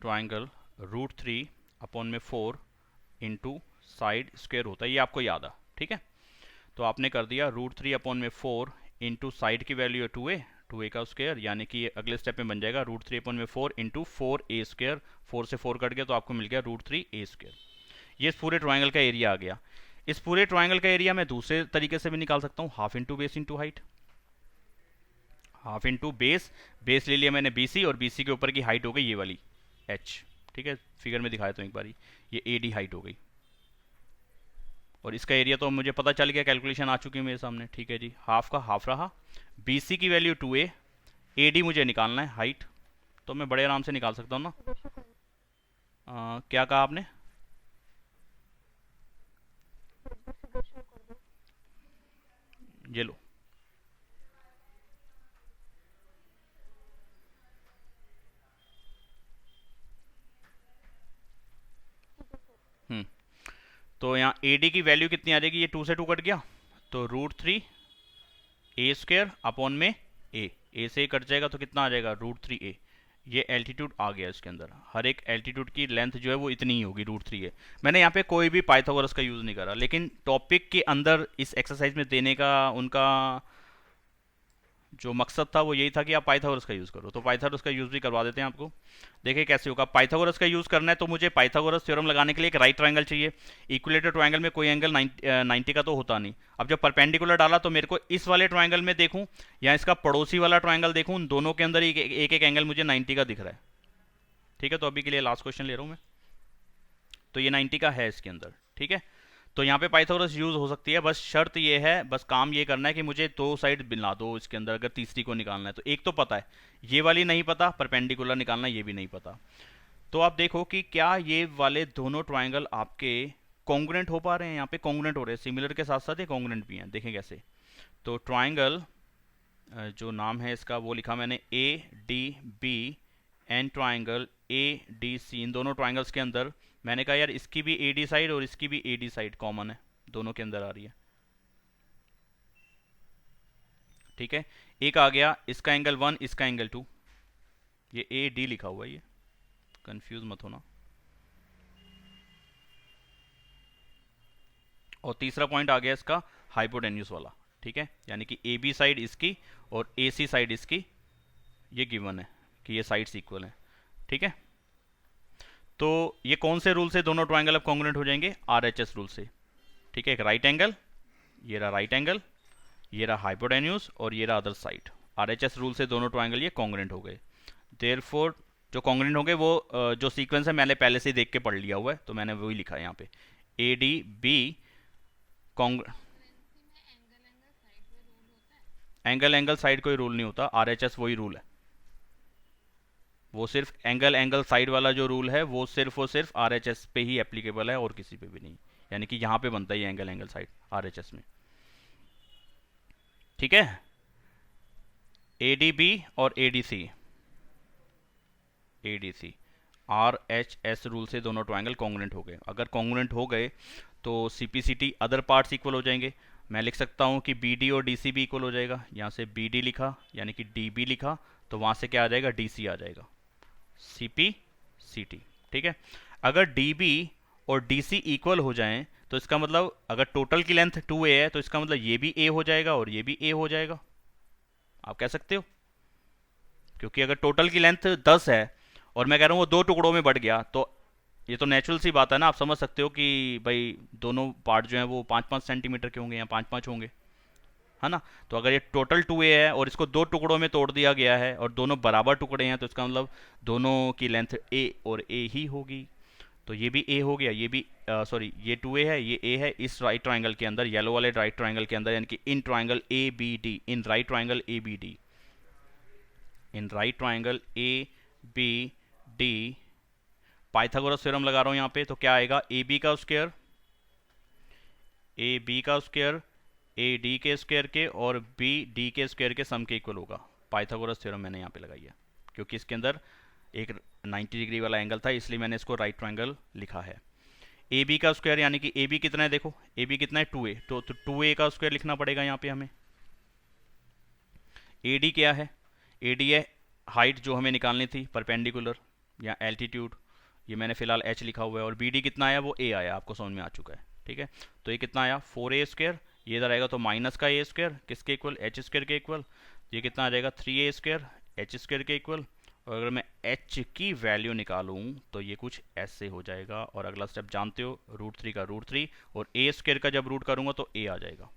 √3/4 into side square होता है, ये आपको याद है। ठीक है, तो आपने कर दिया √3/4 इंटू साइड की वैल्यू है 2a का स्क्वायर, यानी कि अगले स्टेप में बन जाएगा √3/4 इंटू 4a²। 4 से 4 कट गया तो आपको मिल गया √3a²। ये इस पूरे ट्रायंगल का एरिया आ गया। इस पूरे ट्रायंगल का एरिया मैं दूसरे तरीके से भी निकाल सकता हूँ, half into base into height. Half into base, base ले लिया मैंने BC, और BC के ऊपर की हाइट हो गई ये वाली h। ठीक है, फिगर में दिखाया तो एक बारी, ये AD हाइट हो गई, और इसका एरिया तो मुझे पता चल गया, कैलकुलेशन आ चुकी है मेरे सामने। ठीक है जी, हाफ का हाफ रहा, BC की वैल्यू 2a, AD मुझे निकालना है हाइट, तो मैं बड़े आराम से निकाल सकता हूँ ना। क्या कहा आपने? ये लो, तो यहाँ AD की वैल्यू कितनी आ जाएगी, ये 2 से 2 कट गया, तो √3a² अपॉन में a से कट जाएगा तो कितना आ जाएगा, √3a। ये एल्टीट्यूड आ गया इसके अंदर, हर एक एल्टीट्यूड की लेंथ जो है वो इतनी ही होगी, √3a। मैंने यहाँ पे कोई भी पाइथागोरस का यूज़ नहीं करा, लेकिन टॉपिक के अंदर इस एक्सरसाइज में देने का उनका जो मकसद था वो यही था कि आप पाइथागोरस का यूज़ करो, तो पाइथागोरस का यूज़ भी करवा देते हैं आपको। देखिए कैसे होगा। पाइथागोरस का यूज़ करना है तो मुझे पाइथागोरस थ्योरम लगाने के लिए एक राइट ट्रायंगल चाहिए। इक्विलेटर ट्रायंगल में कोई एंगल 90 का तो होता नहीं। अब जब परपेंडिकुलर डाला तो मेरे को इस वाले ट्रायंगल में देखूं या इसका पड़ोसी वाला ट्रायंगल देखूं, दोनों के अंदर एक एक एंगल मुझे 90 का दिख रहा है। ठीक है, तो अभी के लिए लास्ट क्वेश्चन ले रहा हूँ मैं, तो ये 90 का है इसके अंदर। ठीक है, तो यहाँ पे पाइथागोरस यूज हो सकती है, बस शर्त ये है, बस काम ये करना है कि मुझे दो साइड मिला दो इसके अंदर, अगर तीसरी को निकालना है तो। एक तो पता है, ये वाली नहीं पता, परपेंडिकुलर निकालना ये भी नहीं पता। तो आप देखो कि क्या ये वाले दोनों ट्राइंगल आपके कॉन्ग्रुएंट हो पा रहे हैं। यहाँ पे कॉन्ग्रुएंट हो रहे हैं, सिमिलर के साथ साथ ये कॉन्ग्रुएंट भी हैं। देखें कैसे। तो ट्राइंगल जो नाम है इसका वो लिखा मैंने ADB एंड ट्राइंगल ADC, इन दोनों ट्राइंगल्स के अंदर मैंने कहा यार इसकी भी AD साइड और इसकी भी AD साइड कॉमन है, दोनों के अंदर आ रही है। ठीक है, एक आ गया इसका एंगल 1, इसका एंगल 2, ये AD लिखा हुआ है, ये कंफ्यूज मत होना। और तीसरा पॉइंट आ गया इसका हाइपोटेन्यूज वाला। ठीक है, यानी कि AB साइड इसकी और AC साइड इसकी, ये गिवन है कि ये साइड्स इक्वल हैं। ठीक है, तो ये कौन से रूल से दोनों ट्रायंगल अब कॉन्ग्रुएंट हो जाएंगे? RHS रूल से। ठीक है, एक राइट एंगल, ये रहा राइट एंगल, ये रहा हाइपोटेन्यूज और ये रहा अदर साइड। RHS रूल से दोनों ट्राइंगल ये कॉन्ग्रेंट हो गए। देयरफॉर जो कॉन्ग्रेंट हो गए वो जो सीक्वेंस है मैंने पहले से ही देख के पढ़ लिया हुआ है, तो मैंने वही लिखा है यहाँ पे ADB Kong angle angle side कोई रूल नहीं होता, RHS वही रूल है। वो सिर्फ एंगल एंगल साइड वाला जो रूल है वो सिर्फ RHS पे ही एप्लीकेबल है और किसी पे भी नहीं। यानी कि यहाँ पे बनता है ये एंगल एंगल साइड RHS में। ठीक है, ADB और ADC RHS रूल से दोनों ट्रायंगल कॉन्ग्रुएंट हो गए। अगर कॉन्ग्रुएंट हो गए तो CPCT अदर पार्ट्स इक्वल हो जाएंगे। मैं लिख सकता हूँ कि BD और DC भी इक्वल हो जाएगा। यहाँ से BD लिखा यानी कि DB लिखा तो वहाँ से क्या आ जाएगा, DC आ जाएगा, CPCT। ठीक है, अगर DB और DC इक्वल हो जाएं तो इसका मतलब अगर टोटल की लेंथ 2A है तो इसका मतलब ये भी A हो जाएगा और ये भी A हो जाएगा। आप कह सकते हो, क्योंकि अगर टोटल की लेंथ 10 है और मैं कह रहा हूँ वो दो टुकड़ों में बढ़ गया तो ये तो नेचुरल सी बात है ना। आप समझ सकते हो कि भाई दोनों पार्ट जो हैं वो 5-5 सेंटीमीटर के होंगे या 5-5 होंगे, है ना। तो अगर ये टोटल 2A है और इसको दो टुकड़ों में तोड़ दिया गया है और दोनों बराबर टुकड़े हैं तो इसका मतलब दोनों की लेंथ A और A ही होगी। तो ये भी A हो गया, ये भी सॉरी ये 2A है, ये A है इस राइट ट्राइंगल के अंदर, येलो वाले राइट ट्राइंगल के अंदर, यानी कि in triangle ABD, in right triangle ABD, in right triangle ABD Pythagoras theorem लगा रहा हूं यहाँ पे। तो क्या आएगा, AB का स्क्वायर AB का स्क्वायर AD के स्क्वायर के और BD के स्क्वायर के सम के इक्वल होगा। पाइथागोरस थ्योरम मैंने यहाँ पे लगाई है क्योंकि इसके अंदर एक 90 डिग्री वाला एंगल था, इसलिए मैंने इसको राइट ट्राइंगल लिखा है। AB का स्क्वायर यानी कि AB कितना है, देखो AB कितना है 2A, तो 2A का स्क्वायर लिखना पड़ेगा यहाँ पे हमें। AD क्या है, AD है हाइट जो हमें निकालनी थी परपेंडिकुलर या एल्टीट्यूड, ये मैंने फिलहाल h लिखा हुआ है। और BD कितना आया, वो A आया, आपको समझ में आ चुका है। ठीक है, तो ये कितना आया 4A स्क्वायर, ये इधर आएगा तो माइनस का A स्क्वायर किसके इक्वल, H स्क्वायर के इक्वल। ये कितना आ जाएगा 3A स्क्वायर H स्क्वायर के इक्वल। और अगर मैं h की वैल्यू निकालूं तो ये कुछ ऐसे हो जाएगा। और अगला स्टेप जानते हो, √3 का √3 और A स्क्वायर का जब रूट करूंगा तो A आ जाएगा।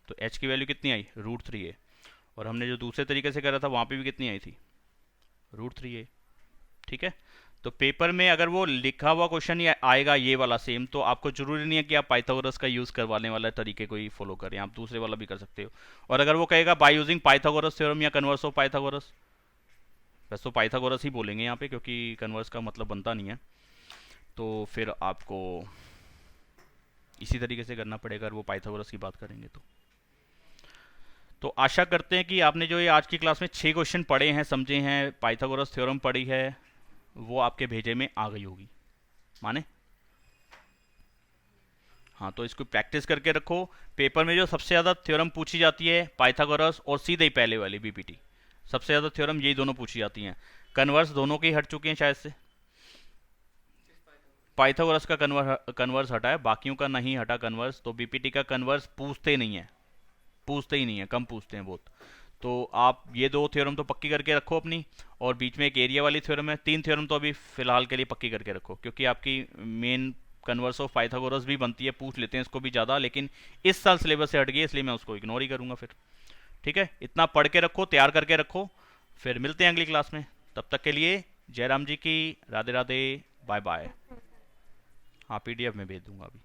तो h की वैल्यू कितनी आई, √3A। और हमने जो दूसरे तरीके से करा था वहां पे भी कितनी आई थी, √3A। ठीक है, तो पेपर में अगर वो लिखा हुआ क्वेश्चन ही आएगा ये वाला सेम, तो आपको जरूरी नहीं है कि आप पाइथागोरस का यूज करवाने वाला तरीके को ही फॉलो करें, आप दूसरे वाला भी कर सकते हो। और अगर वो कहेगा बाय यूजिंग पाइथागोरस थ्योरम या कन्वर्स ऑफ पाइथागोरस, वैसे तो पाइथागोरस ही बोलेंगे यहाँ पे क्योंकि कन्वर्स का मतलब बनता नहीं है, तो फिर आपको इसी तरीके से करना पड़ेगा अगर वो पाइथागोरस की बात करेंगे तो आशा करते हैं कि आपने जो ये आज की क्लास में 6 क्वेश्चन पढ़े हैं, समझे हैं, पाइथागोरस थ्योरम पढ़ी है, वो आपके भेजे में आ गई होगी, माने। हाँ, तो इसको प्रैक्टिस करके रखो। पेपर में जो सबसे ज़्यादा थ्योरम पूछी जाती है पाइथागोरस और सीधे ही पहले वाली बीपीटी, सबसे ज़्यादा थ्योरम यही दोनों पूछी जाती हैं। कन्वर्स दोनों के ही हट चुके हैं शायद से, पाइथागोरस का कन्वर्स हटा है, बाकियों का नहीं हटा कन्वर्स। तो बीपीटी का कन्वर्स पूछते नहीं है, पूछते ही नहीं है, कम पूछते हैं बहुत। तो आप ये दो थ्योरम तो पक्की करके रखो अपनी, और बीच में एक एरिया वाली थ्योरम है। 3 थ्योरम तो अभी फिलहाल के लिए पक्की करके रखो क्योंकि आपकी मेन कन्वर्स ऑफ पाइथागोरस भी बनती है, पूछ लेते हैं इसको भी ज़्यादा, लेकिन इस साल सिलेबस से हट गई इसलिए मैं उसको इग्नोर ही करूँगा फिर। ठीक है, इतना पढ़ के रखो, तैयार करके रखो, फिर मिलते हैं अगली क्लास में। तब तक के लिए जयराम जी की राधे राधे, बाय बाय। हाँ, PDF में भेज दूंगा अभी।